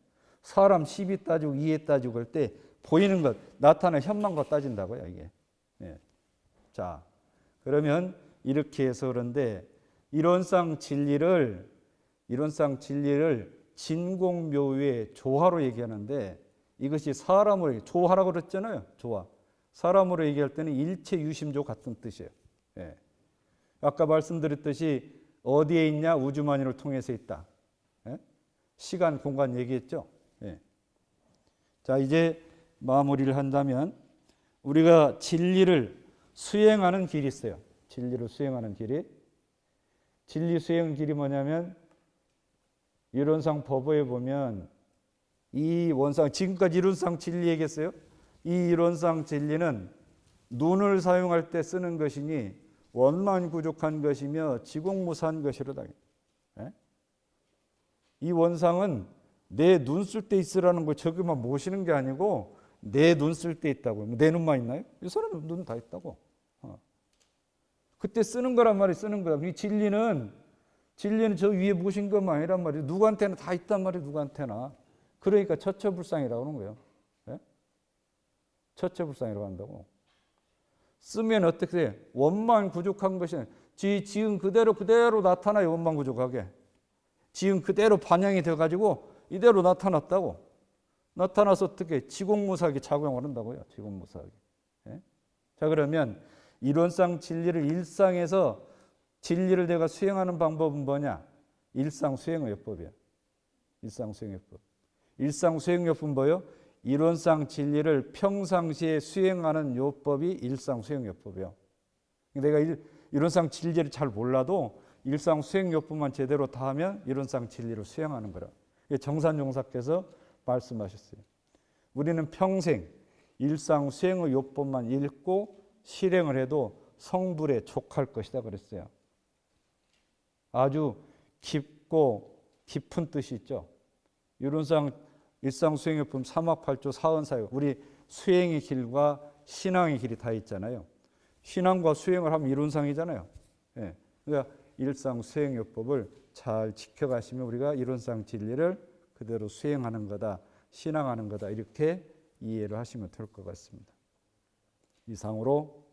사람 시비 따지고 이해 따지고 그럴 때 보이는 것, 나타날 현망과 따진다고요, 이게. 예. 자, 그러면 이렇게 해서 그런데 이론상 진리를 진공묘의 조화로 얘기하는데 이것이 사람으로 조화라고 그랬잖아요. 조화. 사람으로 얘기할 때는 일체 유심조 같은 뜻이에요. 예. 아까 말씀드렸듯이 어디에 있냐? 우주만유를 통해서 있다. 예? 시간, 공간 얘기했죠. 예. 자, 이제 마무리를 한다면 우리가 진리를 수행하는 길이 있어요. 진리를 수행하는 길이. 진리 수행 길이 뭐냐면 이론상 법어에 보면 이 원상, 지금까지 이론상 진리 얘기했어요. 이 이론상 진리는 눈을 사용할 때 쓰는 것이니 원만 부족한 것이며 지공무사한 것이로다. 예? 이 원상은 내 눈 쓸 때 있으라는 거 저기만 모시는 게 아니고 내 눈 쓸 때 있다고. 내 눈만 있나요? 이 사람은 눈 다 있다고. 그때 쓰는 거란 말이 쓰는 거야. 이 진리는 저 위에 모신 것만 아니란 말이에요. 누구한테나 다 있단 말이에요. 누구한테나. 그러니까 처처불상이라고 하는 거예요. 예? 처처불상이라고 한다고. 쓰면 어떻게 돼? 원만 부족한 것이 지은 그대로 나타나요. 원만 부족하게. 지은 그대로 반영이 돼가지고 이대로 나타났다고. 나타나서 어떻게 지공무사하게 작용을 한다고요. 지공무사하게. 예? 자, 그러면 이론상 진리를 일상에서 진리를 내가 수행하는 방법은 뭐냐? 일상수행의요법이야. 일상수행의요법. 일상수행요법은 뭐예요? 이론상 진리를 평상시에 수행하는 요법이 일상수행요법이에요. 내가 이론상 진리를 잘 몰라도 일상수행요법만 제대로 다 하면 이론상 진리를 수행하는 거라. 정산용사께서 말씀하셨어요. 우리는 평생 일상수행의 요법만 읽고 실행을 해도 성불에 족할 것이다 그랬어요. 아주 깊고 깊은 뜻이 있죠. 이론상 일상수행요법 3학팔조 사언사역, 우리 수행의 길과 신앙의 길이 다 있잖아요. 신앙과 수행을 하면 이론상이잖아요. 예. 그러니까 일상수행요법을 잘 지켜가시면 우리가 이론상 진리를 그대로 수행하는 거다, 신앙하는 거다, 이렇게 이해를 하시면 될 것 같습니다. 이상으로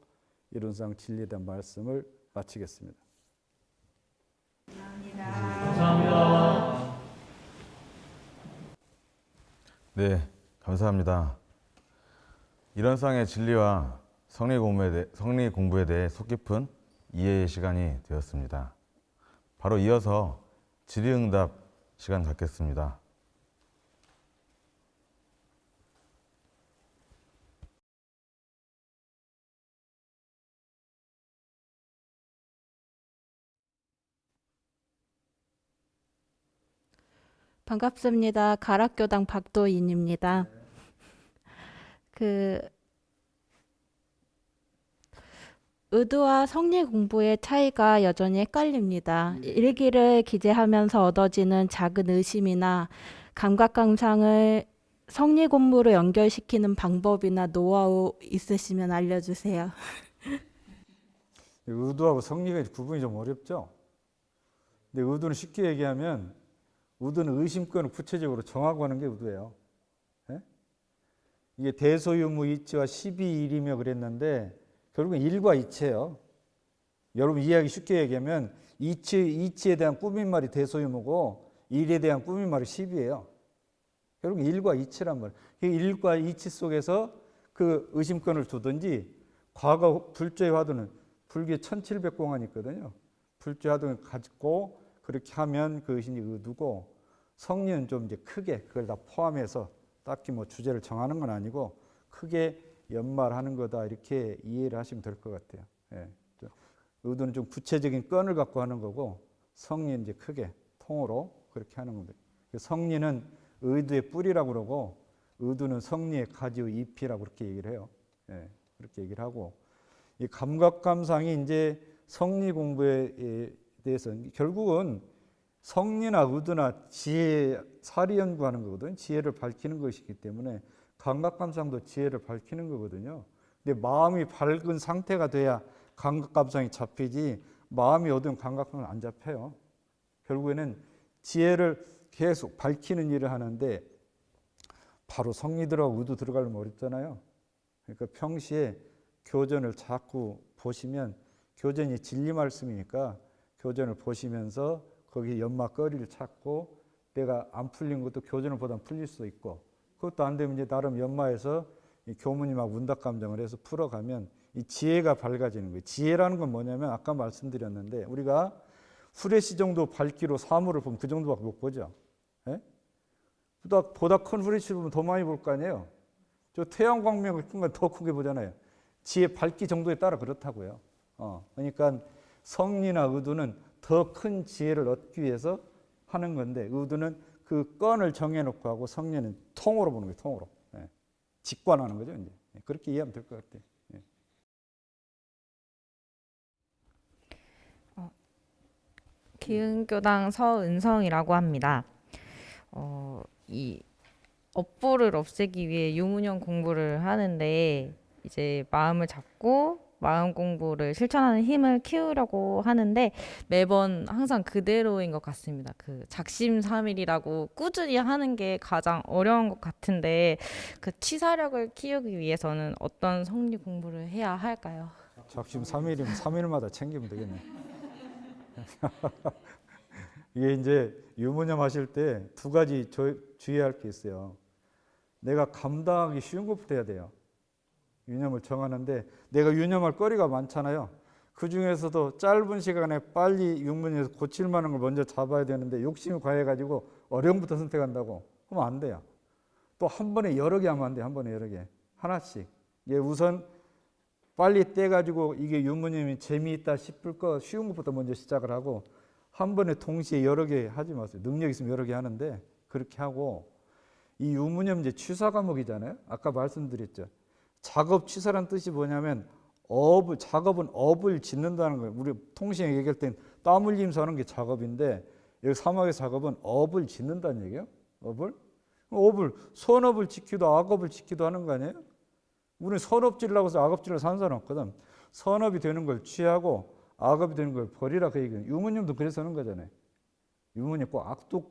이론상 진리에 대한 말씀을 마치겠습니다. 감사합니다. 네, 감사합니다. 이론상의 진리와 성리 공부에 대해 속 깊은 이해의 시간이 되었습니다. 바로 이어서 질의응답 시간 갖겠습니다. 반갑습니다. 가락교당 박도인입니다. 의도와 성리 공부의 차이가 여전히 헷갈립니다. 일기를 기재하면서 얻어지는 작은 의심이나 감각 감상을 성리 공부로 연결시키는 방법이나 노하우 있으시면 알려주세요. 의도하고 성리가 구분이 좀 어렵죠. 근데 의도는 쉽게 얘기하면 의도는 의심권을 구체적으로 정하고 하는 게 의도예요. 예? 이게 대소유무 이치와 12일이며 그랬는데 결국은 일과 이치예요. 여러분 이해하기 쉽게 얘기하면 이치에 대한 꾸민말이 대소유무고 일에 대한 꾸민말이 10이에요. 결국은 일과 이치란 말이에요. 일과 이치 속에서 그 의심권을 두든지 과거 불조의 화두는 불교 1700공안이 있거든요. 불조의 화두를 가지고 그렇게 하면 그것이 의도고 성리는 좀 이제 크게 그걸 다 포함해서 딱히 뭐 주제를 정하는 건 아니고 크게 연말하는 거다 이렇게 이해를 하시면 될 것 같아요. 예. 의도는 좀 구체적인 건을 갖고 하는 거고 성리는 이제 크게 통으로 그렇게 하는 겁니다. 성리는 의도의 뿌리라고 그러고 의도는 성리의 가지의 잎이라고 그렇게 얘기를 해요. 예. 그렇게 얘기를 하고 이 감각감상이 이제 성리 공부에 대해서 결국은 성리나 의도나 지혜, 사리 연구하는 거거든요. 지혜를 밝히는 것이기 때문에 감각감상도 지혜를 밝히는 거거든요. 근데 마음이 밝은 상태가 돼야 감각감상이 잡히지, 마음이 어두운 감각감은 안 잡혀요. 결국에는 지혜를 계속 밝히는 일을 하는데, 바로 성리 들어가고 의도 들어가려면 어렵잖아요. 그러니까 평시에 교전을 자꾸 보시면, 교전이 진리 말씀이니까 교전을 보시면서 거기 연막거리를 찾고, 내가 안 풀린 것도 교전을 보다 풀릴 수 있고, 그것도 안 되면 이제 나름 연마해서 이 교문임하고 문답감정을 해서 풀어가면 이 지혜가 밝아지는 거예요. 지혜라는 건 뭐냐면 아까 말씀드렸는데, 우리가 후레쉬 정도 밝기로 사물을 보면 그 정도밖에 못 보죠. 예? 보다 큰 후레쉬를 보면 더 많이 볼 거 아니에요. 저 태양광명을 큰 건 더 크게 보잖아요. 지혜 밝기 정도에 따라 그렇다고요. 그러니까 성리나 의도는 더 큰 지혜를 얻기 위해서 하는 건데, 의도는 그 건을 정해놓고 하고, 성리는 통으로 보는 거예요. 통으로. 예. 직관하는 거죠. 이제 그렇게 이해하면 될 것 같아요. 예. 기흥교당 서은성이라고 합니다. 이 업보를 없애기 위해 유문형 공부를 하는데, 이제 마음을 잡고 마음 공부를 실천하는 힘을 키우려고 하는데 매번 항상 그대로인 것 같습니다. 그 작심삼일이라고 꾸준히 하는 게 가장 어려운 것 같은데, 그 치사력을 키우기 위해서는 어떤 성리 공부를 해야 할까요? 작심 3일이면 3일마다 챙기면 되겠네. 이게 이제 유무념 하실 때 두 가지 주의할 게 있어요. 내가 감당하기 쉬운 것부터 해야 돼요. 유념을 정하는데 내가 유념할 거리가 많잖아요. 그 중에서도 짧은 시간에 빨리 육문에서 고칠 만한 걸 먼저 잡아야 되는데 욕심이 과해가지고 어려운 것부터 선택한다고 그러면 안 돼요. 또 한 번에 여러 개 하면 안 돼요. 한 번에 여러 개. 하나씩. 예, 우선 빨리 떼가지고 이게 유무념이 재미있다 싶을 거 쉬운 것부터 먼저 시작을 하고, 한 번에 동시에 여러 개 하지 마세요. 능력 있으면 여러 개 하는데 그렇게 하고, 이 유무념 이제 취사 과목이잖아요. 아까 말씀드렸죠. 작업 취사란 뜻이 뭐냐면 작업은 업을 짓는다는 거예요. 우리 통신에 얘기할 땐 땀 흘리면서 하는 게 작업인데, 여기 사막의 작업은 업을 짓는다는 얘기예요. 업을 선업을 지키도 악업을 지키도 하는 거 아니에요? 우리는 선업질라고 해서 악업질을 사는 사람 없거든. 선업이 되는 걸 취하고 악업이 되는 걸 버리라 그 얘기예요. 유무념도 그래서 하는 거잖아요. 유무념 꼭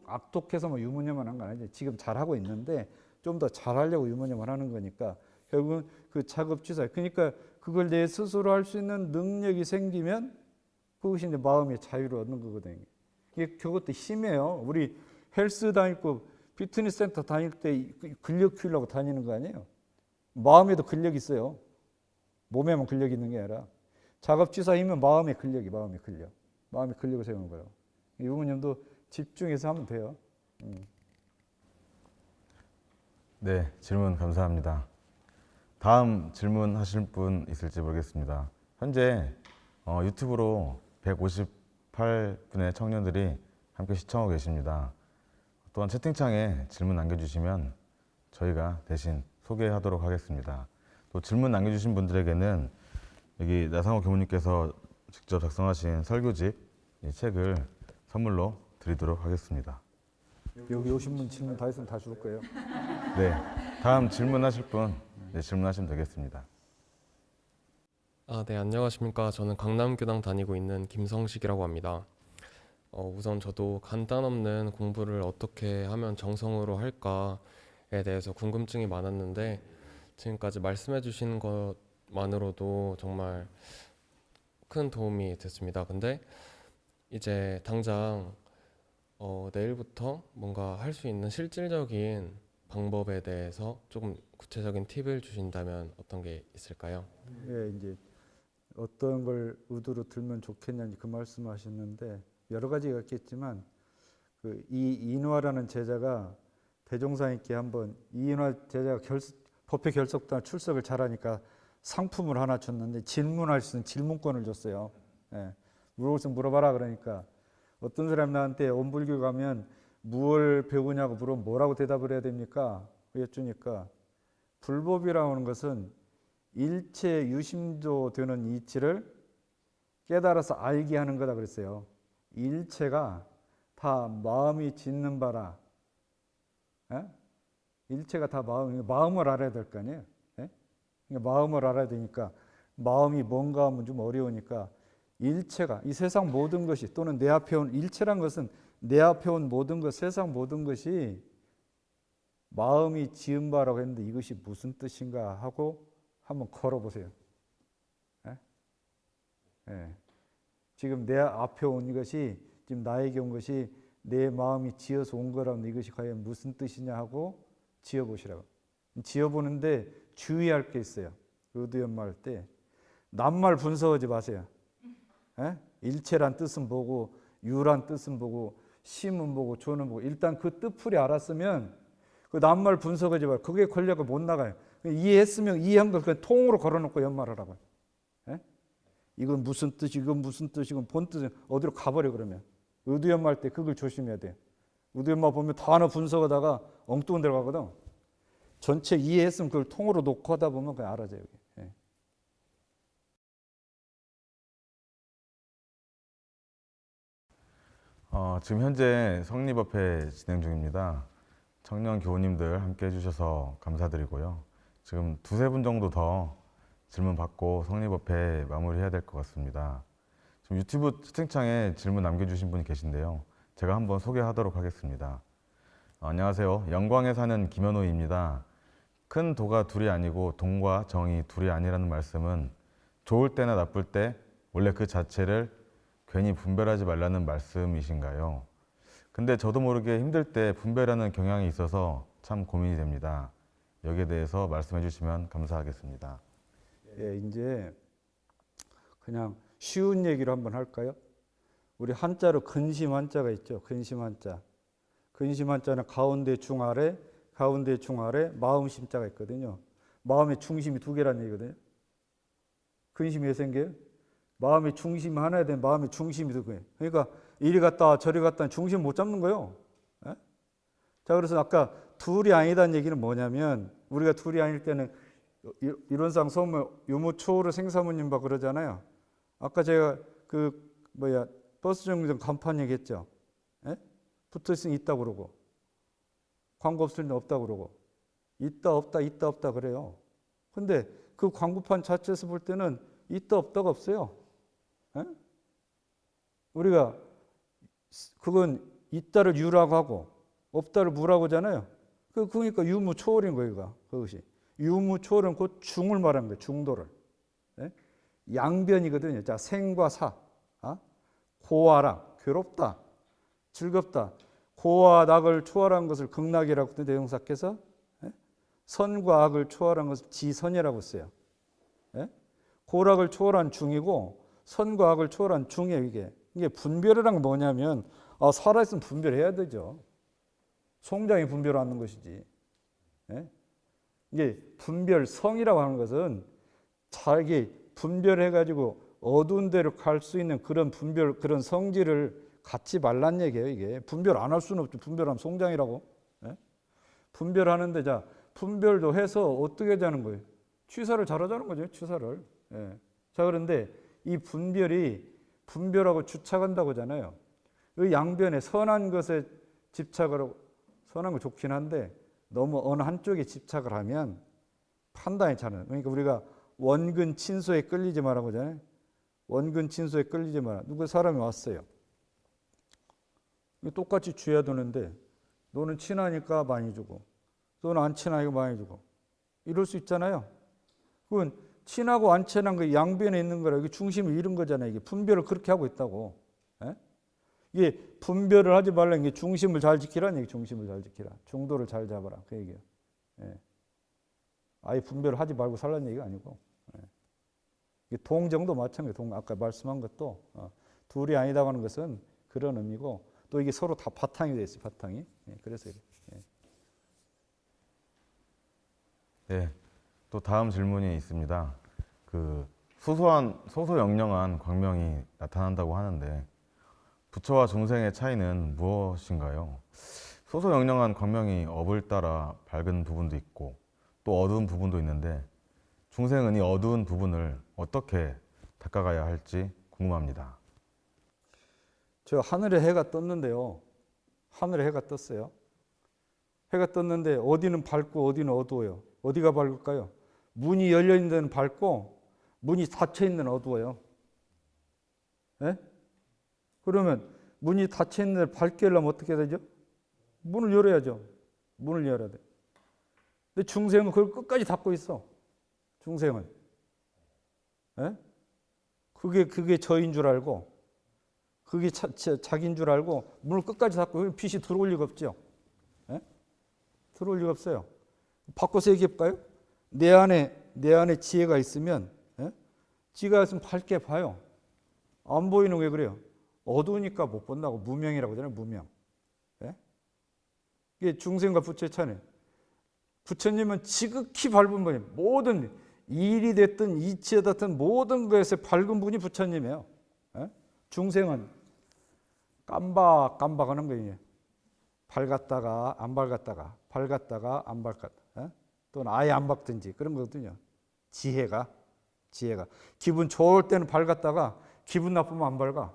악독해서 뭐 유무념만 한 거 아니지. 지금 잘하고 있는데 좀 더 잘하려고 유무념을 하는 거니까 결국은 그 작업 취사. 그러니까 그걸 내 스스로 할 수 있는 능력이 생기면 그것이 이제 마음의 자유를 얻는 거거든요. 이게 그것도 힘이에요. 우리 헬스 다니고 피트니스 센터 다닐 때 근력 키우려고 다니는 거 아니에요. 마음에도 근력이 있어요. 몸에만 근력이 있는 게 아니라 작업 취사 힘은 마음의 근력이 마음의 근력을 세우는 거예요. 유무념도 집중해서 하면 돼요. 네, 질문 감사합니다. 다음 질문하실 분 있을지 모르겠습니다. 현재 유튜브로 158분의 청년들이 함께 시청하고 계십니다. 또한 채팅창에 질문 남겨주시면 저희가 대신 소개하도록 하겠습니다. 또 질문 남겨주신 분들에게는 여기 나상호 교무님께서 직접 작성하신 설교집 이 책을 선물로 드리도록 하겠습니다. 여기 오신 분 질문 다 있으면 다 줄 거예요. 네, 다음 질문하실 분 질문하시면 되겠습니다. 네, 안녕하십니까. 저는 강남교당 다니고 있는 김성식이라고 합니다. 우선 저도 간단 없는 공부를 어떻게 하면 정성으로 할까에 대해서 궁금증이 많았는데, 지금까지 말씀해 주신 것만으로도 정말 큰 도움이 됐습니다. 근데 이제 당장 내일부터 뭔가 할 수 있는 실질적인 방법에 대해서 조금 구체적인 팁을 주신다면 어떤 게 있을까요? 예, 이제 어떤 걸 의도로 들면 좋겠냐니 그 말씀하셨는데 여러 가지가 있겠지만 그 이인화라는 제자가 대종사님께 한번 이인화 제자가 법회 결석단 출석을 잘하니까 상품을 하나 줬는데 질문할 수 있는 질문권을 줬어요. 예, 물어봐라 그러니까 어떤 사람이 나한테 원불교 가면 무엇을 배우냐고 물으면 뭐라고 대답을 해야 됩니까? 여쭈니까 불법이라고 하는 것은 일체 유심도 되는 이치를 깨달아서 알게 하는 거다 그랬어요. 일체가 다 마음이 짓는 바라. 에? 일체가 다 마음을 알아야 될 거 아니에요. 예? 그러니까 마음을 알아야 되니까 마음이 뭔가 하면 좀 어려우니까 일체가 이 세상 모든 것이 또는 내 앞에 온 일체란 것은 내 앞에 온 모든 것, 세상 모든 것이 마음이 지은 바라고 했는데 이것이 무슨 뜻인가 하고 한번 걸어보세요. 예? 예. 지금 내 앞에 온 이것이 지금 나에게 온 것이 내 마음이 지어서 온 거라면 이것이 과연 무슨 뜻이냐 하고 지어보시라고. 지어보는데 주의할 게 있어요. 의도연마할 때 낱말 분석하지 마세요. 예? 일체란 뜻은 보고 유란 뜻은 보고 심은 보고 조는 보고 일단 그 뜻풀이 알았으면 그 낱말 분석하지 말고 그게 권력을 못 나가요. 이해했으면 이해한 걸 그냥 통으로 걸어놓고 연말하라고요. 예? 이건 무슨 뜻이 이건 무슨 뜻이 이건 본 뜻은 어디로 가버려 그러면. 의도연마할 때 그걸 조심해야 돼요. 의도연마 보면 단어 분석하다가 엉뚱한 데로 가거든. 전체 이해했으면 그걸 통으로 놓고 하다 보면 그냥 알아져요. 예. 지금 현재 성립협회 진행 중입니다. 청년 교우님들 함께 해주셔서 감사드리고요. 지금 두세 분 정도 더 질문 받고 성립협회 마무리해야 될 것 같습니다. 지금 유튜브 채팅창에 질문 남겨주신 분이 계신데요. 제가 한번 소개하도록 하겠습니다. 안녕하세요. 영광에 사는 김현우입니다. 큰 도가 둘이 아니고 동과 정이 둘이 아니라는 말씀은 좋을 때나 나쁠 때 원래 그 자체를 괜히 분별하지 말라는 말씀이신가요? 근데 저도 모르게 힘들 때 분별하는 경향이 있어서 참 고민이 됩니다. 여기에 대해서 말씀해 주시면 감사하겠습니다. 예, 이제 그냥 쉬운 얘기로 한번 할까요? 우리 한자로 근심 한자가 있죠. 근심 한자. 근심 한자는 가운데 중 아래 마음 심자가 있거든요. 마음의 중심이 두 개라는 얘기거든요. 근심이 왜 생겨요? 마음의 중심이 하나야 되는 마음의 중심이 두 개. 그러니까 이리 갔다 저리 갔다 중심 못 잡는 거예요. 예? 자, 그래서 아까 둘이 아니다는 얘기는 뭐냐면 우리가 둘이 아닐 때는 이론상 소문 유무초를 생사무님 봐 그러잖아요. 아까 제가 버스 정류장 간판 얘기했죠. 예? 붙어 있으면 있다 그러고 광고 없을 때 없다 그러고 있다 없다 그래요. 근데 그 광고판 자체에서 볼 때는 있다 없다가 없어요. 예? 우리가 그건 있다를 유라고 하고 없다를 무라고 하잖아요. 그러니까 유무초월인 거예요. 그것이. 유무초월은 곧 중을 말하는 거예요. 중도를. 예? 양변이거든요. 자, 생과 사. 고아라, 괴롭다, 즐겁다. 고와 낙을 초월한 것을 극락이라고 했는데 대명사께서 선과 악을 초월한 것을 지선이라고 써요. 예? 고락을 초월한 중이고 선과 악을 초월한 중이에요. 이게 분별이란 게 뭐냐면 살아있으면 분별해야 되죠. 송장이 분별하는 것이지. 예? 이게 분별성이라고 하는 것은 자기 분별해가지고 어두운 데로 갈 수 있는 그런 분별, 그런 성질을 갖지 말란 얘기예요. 이게 분별 안 할 수는 없죠. 분별하면 송장이라고. 예? 분별하는데 자 분별도 해서 어떻게 하자는 거예요? 취사를 잘하자는 거죠. 취사를. 예. 자 그런데 이 분별하고 주착한다고 하잖아요. 그 양변에 선한 것에 집착을 하고 선한 거 좋긴 한데 너무 어느 한쪽에 집착을 하면 판단이 잘안 돼요. 그러니까 우리가 원근 친소에 끌리지 말라고 하잖아요. 원근 친소에 끌리지 마라. 누구 사람이 왔어요. 똑같이 줘야 되는데 너는 친하니까 많이 주고 너는 안 친하니까 많이 주고 이럴 수 있잖아요. 그건 친하고 안 친한 거 양변에 있는 거라 이게 중심을 잃은 거잖아요. 이게 분별을 그렇게 하고 있다고. 예? 이게 분별을 하지 말라는 게 중심을 잘 지키라는 얘기. 중심을 잘 지키라. 중도를 잘 잡아라. 그 얘기예요. 예. 아예 분별을 하지 말고 살라는 얘기가 아니고. 예. 동정도 마찬가지예요. 아까 말씀한 것도 둘이 아니다고 하는 것은 그런 의미고 또 이게 서로 다 바탕이 되어 있어요. 바탕이. 예. 그래서 예. 네, 또 다음 질문이 있습니다. 소소영령한 광명이 나타난다고 하는데 부처와 중생의 차이는 무엇인가요? 소소영령한 광명이 업을 따라 밝은 부분도 있고 또 어두운 부분도 있는데 중생은 이 어두운 부분을 어떻게 닦아가야 할지 궁금합니다. 저 하늘에 해가 떴는데요. 하늘에 해가 떴어요. 해가 떴는데 어디는 밝고 어디는 어두워요. 어디가 밝을까요? 문이 열려 있는 데는 밝고 문이 닫혀 있는 데는 어두워요. 예? 그러면 문이 닫혀 있는 데를 밝게 하려면 어떻게 되죠? 문을 열어야죠. 문을 열어야 돼. 근데 중생은 그걸 끝까지 닫고 있어. 중생은. 예? 그게 저인 줄 알고, 그게 자기인 줄 알고 문을 끝까지 닫고 빛이 들어올 리가 없죠. 예? 들어올 리가 없어요. 바꿔서 얘기해볼까요? 내 안에 지혜가 있으면, 예? 지혜가 있으면 밝게 봐요. 안 보이는 왜 그래요? 어두우니까 못 본다고. 무명이라고 하잖아요. 무명. 예? 이게 중생과 부처의 차이네. 부처님은 지극히 밝은 분이, 모든 일이 됐든 이치에 닿든 모든 것에 밝은 분이 부처님이에요. 예? 중생은 깜박깜박하는 거예요. 밝았다가 안 밝았다가, 밝았다가 안 밝았다. 예? 또는 아예 안 밝든지 그런 거거든요. 지혜가 기분 좋을 때는 밝았다가 기분 나쁘면 안 밝아.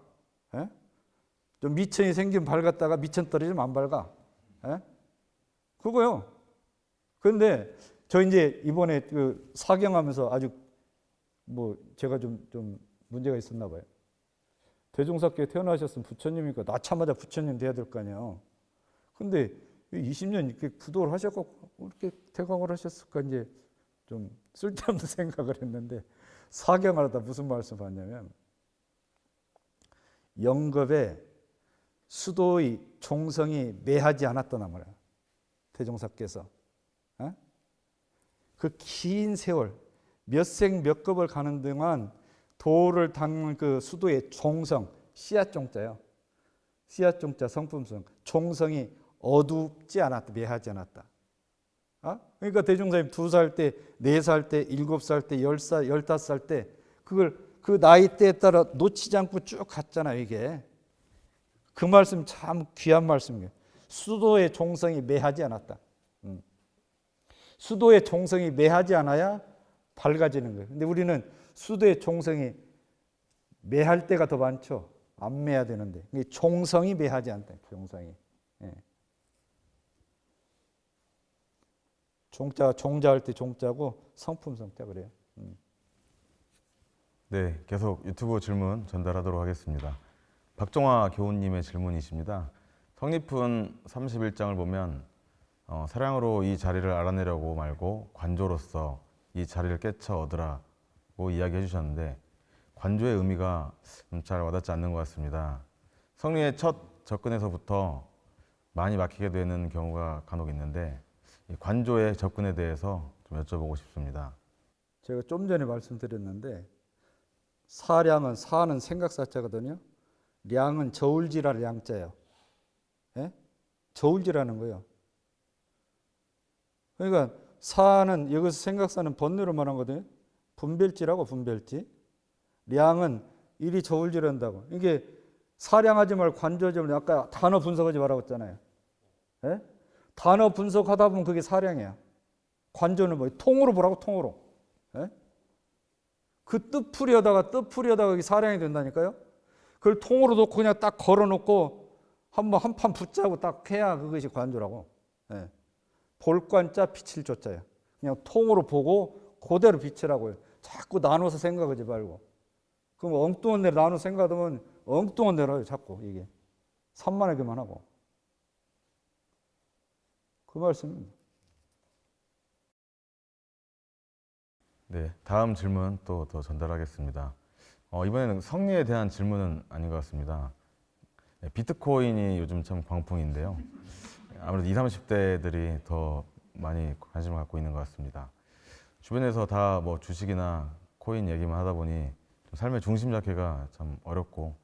예? 좀 미천이 생기면 밝았다가 미천 떨어지면 안 밝아. 예? 그거요. 그런데 저 이제 이번에 그 사경하면서 아주 뭐 제가 좀 문제가 있었나 봐요. 대종사께 태어나셨으면 부처님이니까 낳자마자 부처님 돼야 될 거 아니에요. 근데 20년 이렇게 구도를 하셨고 이렇게 태광을 하셨을까 이제 좀 쓸데없는 생각을 했는데 사경하다 무슨 말씀을 하냐면 영겁에 수도의 종성이 매하지 않았다는 말이에요. 대종사께서 그 긴 세월 몇 생 몇 겁을 가는 동안 도를 닦는 그 수도의 종성, 씨앗종자요. 씨앗종자 성품성, 종성이 어둡지 않았다, 매하지 않았다. 그러니까 대종사님 2살 때, 4살 때, 7살 때, 10살, 15살 때 그걸 그 나이대에 따라 놓치지 않고 쭉 갔잖아요. 이게 그 말씀 참 귀한 말씀이에요. 수도의 종성이 매하지 않았다. 수도의 종성이 매하지 않아야 밝아지는 거예요. 근데 우리는 수도의 종성이 매할 때가 더 많죠. 안 매야 되는데 종성이 매하지 않다. 종성이. 예. 종자할 때 종자고 성품성자 그래요. 네, 계속 유튜브 질문 전달하도록 하겠습니다. 박종화 교우님의 질문이십니다. 성립훈 31장을 보면 사량으로 이 자리를 알아내려고 말고 관조로서 이 자리를 깨쳐 얻으라고 이야기해 주셨는데 관조의 의미가 잘 와닿지 않는 것 같습니다. 성리의 첫 접근에서부터 많이 막히게 되는 경우가 간혹 있는데 이 관조의 접근에 대해서 좀 여쭤보고 싶습니다. 제가 좀 전에 말씀드렸는데 사량은 사는 생각사자거든요. 량은 저울질할 양자예요. 예? 저울질하는 거예요. 그러니까 사는 여기서 생각사는 번뇌로 말한 거거든요. 분별지라고 분별지. 량은 일이 저울질한다고. 이게 사량하지 말고 관조하지 말고 아까 단어 분석하지 말라고 했잖아요. 예? 단어 분석하다 보면 그게 사량이야. 관조는 뭐 통으로 보라고 통으로. 예? 그 뜻풀이하다가 그게 사량이 된다니까요. 그걸 통으로 놓고 그냥 딱 걸어놓고 한 판 붙자고 딱 해야 그것이 관조라고. 예. 볼관자 빛을 조자요. 그냥 통으로 보고 그대로 빛이라고요. 자꾸 나눠서 생각하지 말고. 그럼 엉뚱한 데로 나눠 생각하면 엉뚱한 데로 해요. 자꾸 이게 산만하게만 하고. 그 말씀입니다. 네, 다음 질문 또 더 전달하겠습니다. 이번에는 성리에 대한 질문은 아닌 것 같습니다. 네, 비트코인이 요즘 참 광풍인데요. 아무래도 20, 30대들이 더 많이 관심을 갖고 있는 것 같습니다. 주변에서 다 뭐 주식이나 코인 얘기만 하다 보니 좀 삶의 중심 잡기가 참 어렵고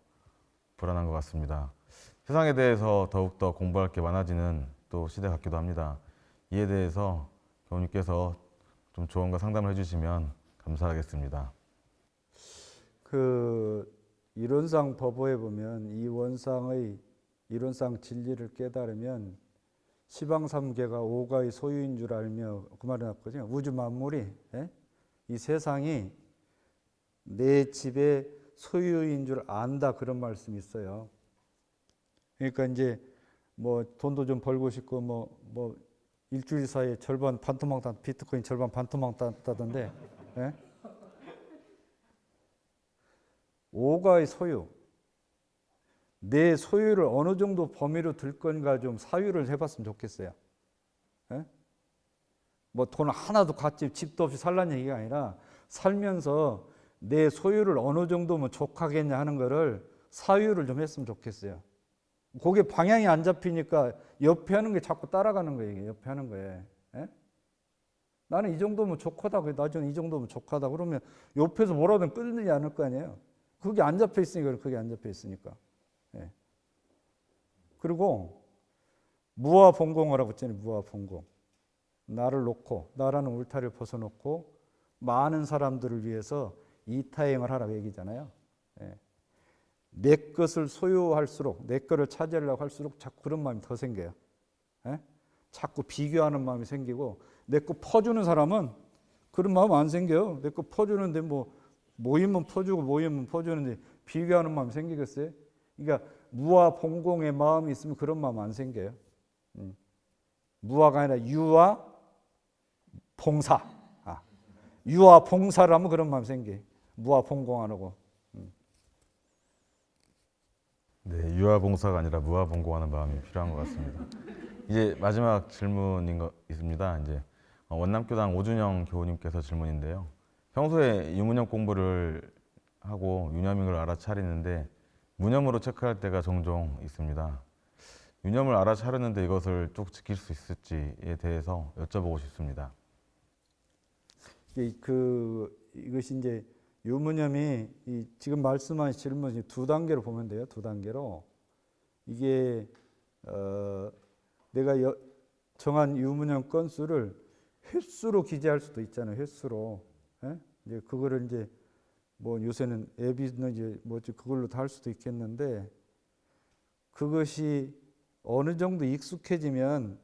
불안한 것 같습니다. 세상에 대해서 더욱더 공부할 게 많아지는 또 시대 같기도 합니다. 이에 대해서 교우님께서 좀 조언과 상담을 해주시면 감사하겠습니다. 그 이론상 법어에 보면 이 원상의 이론상 진리를 깨달으면 시방삼계가 오가의 소유인 줄 알며 그 말이 났거든요. 우주 만물이 이 세상이 내 집의 소유인 줄 안다 그런 말씀이 있어요. 그러니까 이제 뭐 돈도 좀 벌고 싶고 뭐 일주일 사이에 절반 반토막 땄, 비트코인 절반 반토막 땄다던데. 예? 5가의 소유. 내 소유를 어느 정도 범위로 들 건가 좀 사유를 해봤으면 좋겠어요. 예? 뭐 돈 하나도 갖지 집도 없이 살라는 얘기가 아니라 살면서 내 소유를 어느 정도면 족하겠냐 하는 거를 사유를 좀 했으면 좋겠어요. 그게 방향이 안 잡히니까 옆에 하는 게 자꾸 따라가는 거예요. 이게 옆에 하는 거예요. 예? 나는 이 정도면 족하다. 나중에 이 정도면 족하다. 그러면 옆에서 뭐라든 끌리지 않을 거 아니에요. 그게 안 잡혀 있으니까 그게 안 잡혀 있으니까. 예. 그리고 무아봉공하라고 했잖아요. 무아봉공. 나를 놓고 나라는 울타리를 벗어놓고 많은 사람들을 위해서 이타행을 하라고 얘기잖아요. 예. 내 것을 소유할수록 내 것을 차지하려고 할수록 자꾸 그런 마음이 더 생겨요. 예? 자꾸 비교하는 마음이 생기고 내 거 퍼주는 사람은 그런 마음 안 생겨요. 내 거 퍼주는데 뭐 모이면 퍼주고 모이면 퍼주는데 비교하는 마음이 생기겠어요? 그러니까 무아 봉공의 마음이 있으면 그런 마음 안 생겨요. 무아가 아니라 유아 봉사. 유아 봉사를 하면 그런 마음 생겨요. 무아 봉공 안 하고. 네, 유아봉사가 아니라 무아봉공하는 마음이 필요한 것 같습니다. 이제 마지막 질문인 거 있습니다. 이제 원남교당 오준영 교우님께서 질문인데요. 평소에 유무념 공부를 하고 유념인 걸 알아차리는데 무념으로 체크할 때가 종종 있습니다. 유념을 알아차렸는데 이것을 쭉 지킬 수 있을지에 대해서 여쭤보고 싶습니다. 이것이 이제 유무념이 지금 말씀하신 질문이 두 단계로 보면 돼요. 두 단계로. 이게 내가 정한 유무념 건수를 횟수로 기재할 수도 있잖아요. 횟수로. 예? 이제 그거를 이제 뭐 요새는 앱이나 이제 뭐지 그걸로 다 할 수도 있겠는데 그것이 어느 정도 익숙해지면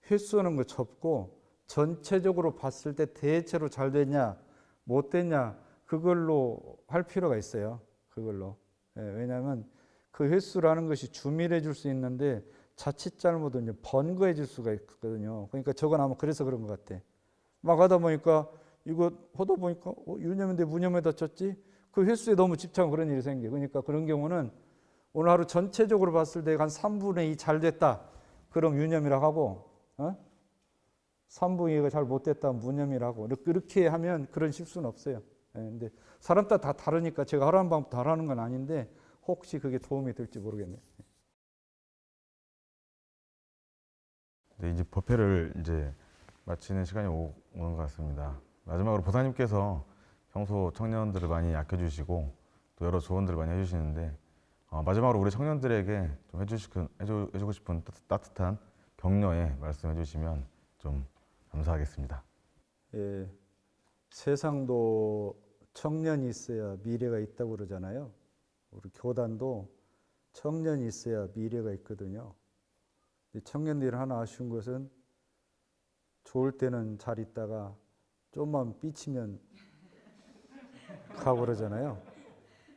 횟수하는 거 접고 전체적으로 봤을 때 대체로 잘 됐냐 못 됐냐 그걸로 할 필요가 있어요. 그걸로. 예, 왜냐하면 그 횟수라는 것이 주밀해 줄 수 있는데 자칫 잘못은 이제 번거해질 수가 있거든요. 그러니까 저건 아마 그래서 그런 것 같아. 막 하다 보니까 이거 하다 보니까 유념인데 무념에다 쳤지? 그 횟수에 너무 집착하면 그런 일이 생겨. 그러니까 그런 경우는 오늘 하루 전체적으로 봤을 때 한 3분의 2 잘 됐다. 그럼 유념이라고 하고 3분의 2가 잘 못 됐다. 무념이라고. 그렇게 하면 그런 실수는 없어요. 근데 사람 다 다르니까 제가 하라는 방법 다 하는 건 아닌데 혹시 그게 도움이 될지 모르겠네요. 네, 이제 법회를 이제 마치는 시간이 오는 것 같습니다. 마지막으로 보사님께서 평소 청년들을 많이 아껴주시고 또 여러 조언들을 많이 해주시는데 마지막으로 우리 청년들에게 좀 해주고 싶은 따뜻한 격려의 말씀해 주시면 좀 감사하겠습니다. 예, 세상도 청년이 있어야 미래가 있다고 그러잖아요. 우리 교단도 청년이 있어야 미래가 있거든요. 청년들이 하나 아쉬운 것은 좋을 때는 잘 있다가 좀만 삐치면 가고 그러잖아요.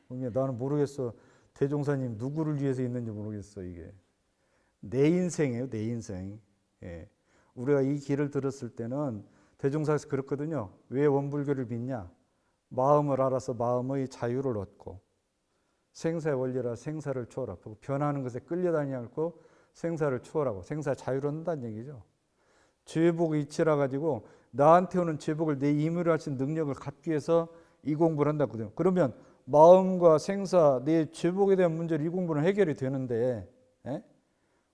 나는 모르겠어. 대종사님 누구를 위해서 있는지 모르겠어. 이게 내 인생이에요. 내 인생. 예. 우리가 이 길을 들었을 때는 대종사에서 그렇거든요. 왜 원불교를 믿냐? 마음을 알아서 마음의 자유를 얻고 생사의 원리라 생사를 초월하고 변하는 것에 끌려다니지 않고 생사를 초월하고 생사의 자유를 얻는다는 얘기죠. 죄복의 이치라 가지고 나한테 오는 죄복을 내 임의로 할 수 있는 능력을 갖기 위해서 이 공부를 한다거든요. 그러면 마음과 생사, 내 죄복에 대한 문제를 이 공부는 해결이 되는데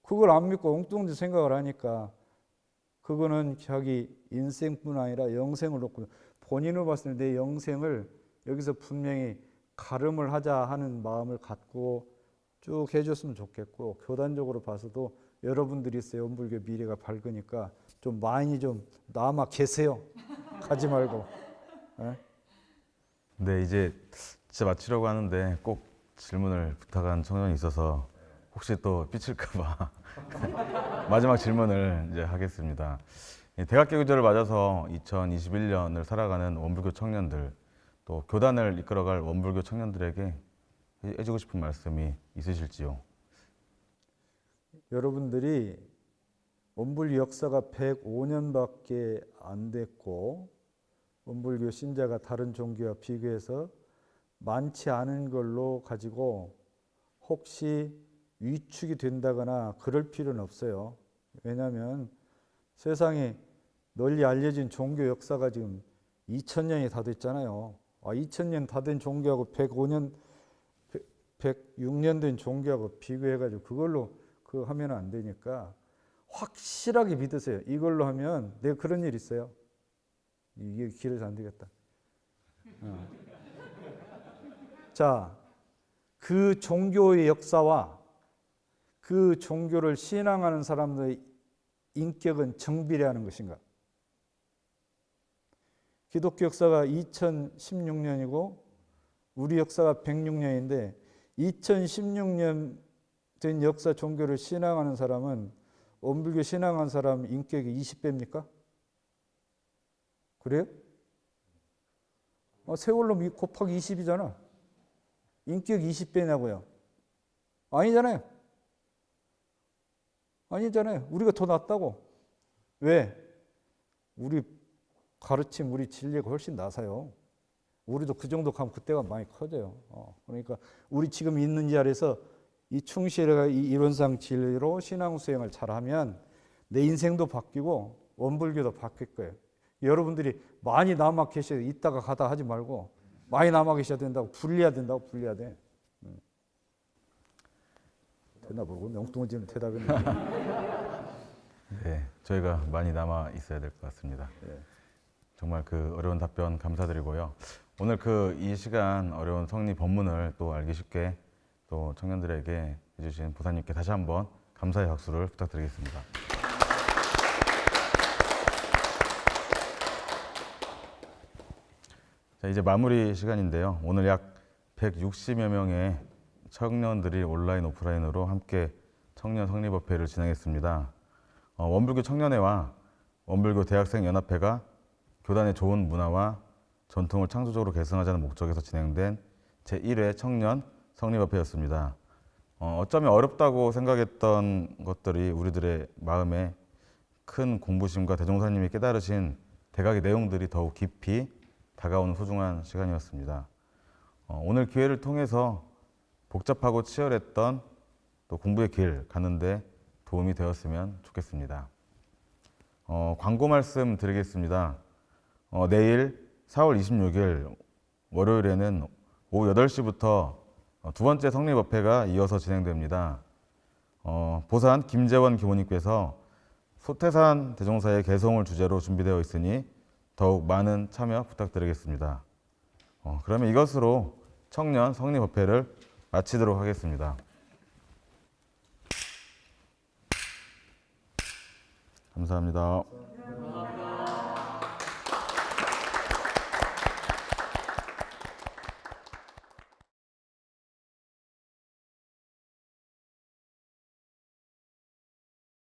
그걸 안 믿고 엉뚱한 생각을 하니까 그거는 자기 인생뿐 아니라 영생을 놓고 본인으로 봤을 때 내 영생을 여기서 분명히 가름을 하자 하는 마음을 갖고 쭉 해줬으면 좋겠고 교단적으로 봐서도 여러분들이 있어요. 원불교 미래가 밝으니까 좀 많이 좀 남아 계세요. 가지 말고. 네, 이제 진짜 마치려고 하는데 꼭 질문을 부탁한 청년이 있어서 혹시 또 삐칠까봐 마지막 질문을 이제 하겠습니다. 대각개교절을 맞아서 2021년을 살아가는 원불교 청년들 또 교단을 이끌어갈 원불교 청년들에게 해주고 싶은 말씀이 있으실지요? 여러분들이 원불교 역사가 105년밖에 안 됐고 원불교 신자가 다른 종교와 비교해서 많지 않은 걸로 가지고 혹시 위축이 된다거나 그럴 필요는 없어요. 왜냐하면 세상에 널리 알려진 종교 역사가 지금 2000년이 다 됐잖아요. 2000년 다 된 종교하고 106년 된 종교하고 비교해가지고 그걸로 그거 하면 안 되니까 확실하게 믿으세요. 이걸로 하면 내가 그런 일 있어요. 이게 길어서 안 되겠다. 자, 그 종교의 역사와 그 종교를 신앙하는 사람들의 인격은 정비례하는 것인가? 기독교 역사가 2016년이고 우리 역사가 106년인데 2016년 된 역사 종교를 신앙하는 사람은 원불교 신앙하는 사람 인격이 20배입니까? 그래요? 세월로 곱하기 20이잖아. 인격 20배냐고요? 아니잖아요. 아니잖아요. 우리가 더 낫다고. 왜? 우리 가르침, 우리 진리가 훨씬 나서요. 우리도 그 정도 가면 그때가 많이 커져요. 그러니까 우리 지금 있는 자리에서 이 충실과 이 이론상 진리로 신앙 수행을 잘하면 내 인생도 바뀌고 원불교도 바뀔 거예요. 여러분들이 많이 남아 계셔야 돼. 있다가 가다 하지 말고 많이 남아 계셔야 된다고. 분리해야 된다고. 분리해야 돼. 되나 보고 엉뚱해지는 대답이네. 네, 저희가 많이 남아 있어야 될 것 같습니다. 네. 정말 그 어려운 답변 감사드리고요. 오늘 이 시간 어려운 성리 법문을 또 알기 쉽게 또 청년들에게 해주신 보사님께 다시 한번 감사의 박수를 부탁드리겠습니다. 자, 이제 마무리 시간인데요. 오늘 약 160여 명의 청년들이 온라인 오프라인으로 함께 청년 성리법회를 진행했습니다. 원불교 청년회와 원불교 대학생 연합회가 교단의 좋은 문화와 전통을 창조적으로 계승하자는 목적에서 진행된 제1회 청년 성리법회였습니다. 어쩌면 어렵다고 생각했던 것들이 우리들의 마음에 큰 공부심과 대종사님이 깨달으신 대각의 내용들이 더욱 깊이 다가오는 소중한 시간이었습니다. 오늘 기회를 통해서 복잡하고 치열했던 또 공부의 길 가는데 도움이 되었으면 좋겠습니다. 광고 말씀 드리겠습니다. 내일 4월 26일 월요일에는 오후 8시부터 두 번째 성리법회가 이어서 진행됩니다. 보산 김재원 기모님께서 소태산 대종사의 개성을 주제로 준비되어 있으니 더욱 많은 참여 부탁드리겠습니다. 그러면 이것으로 청년 성리법회를 마치도록 하겠습니다. 감사합니다.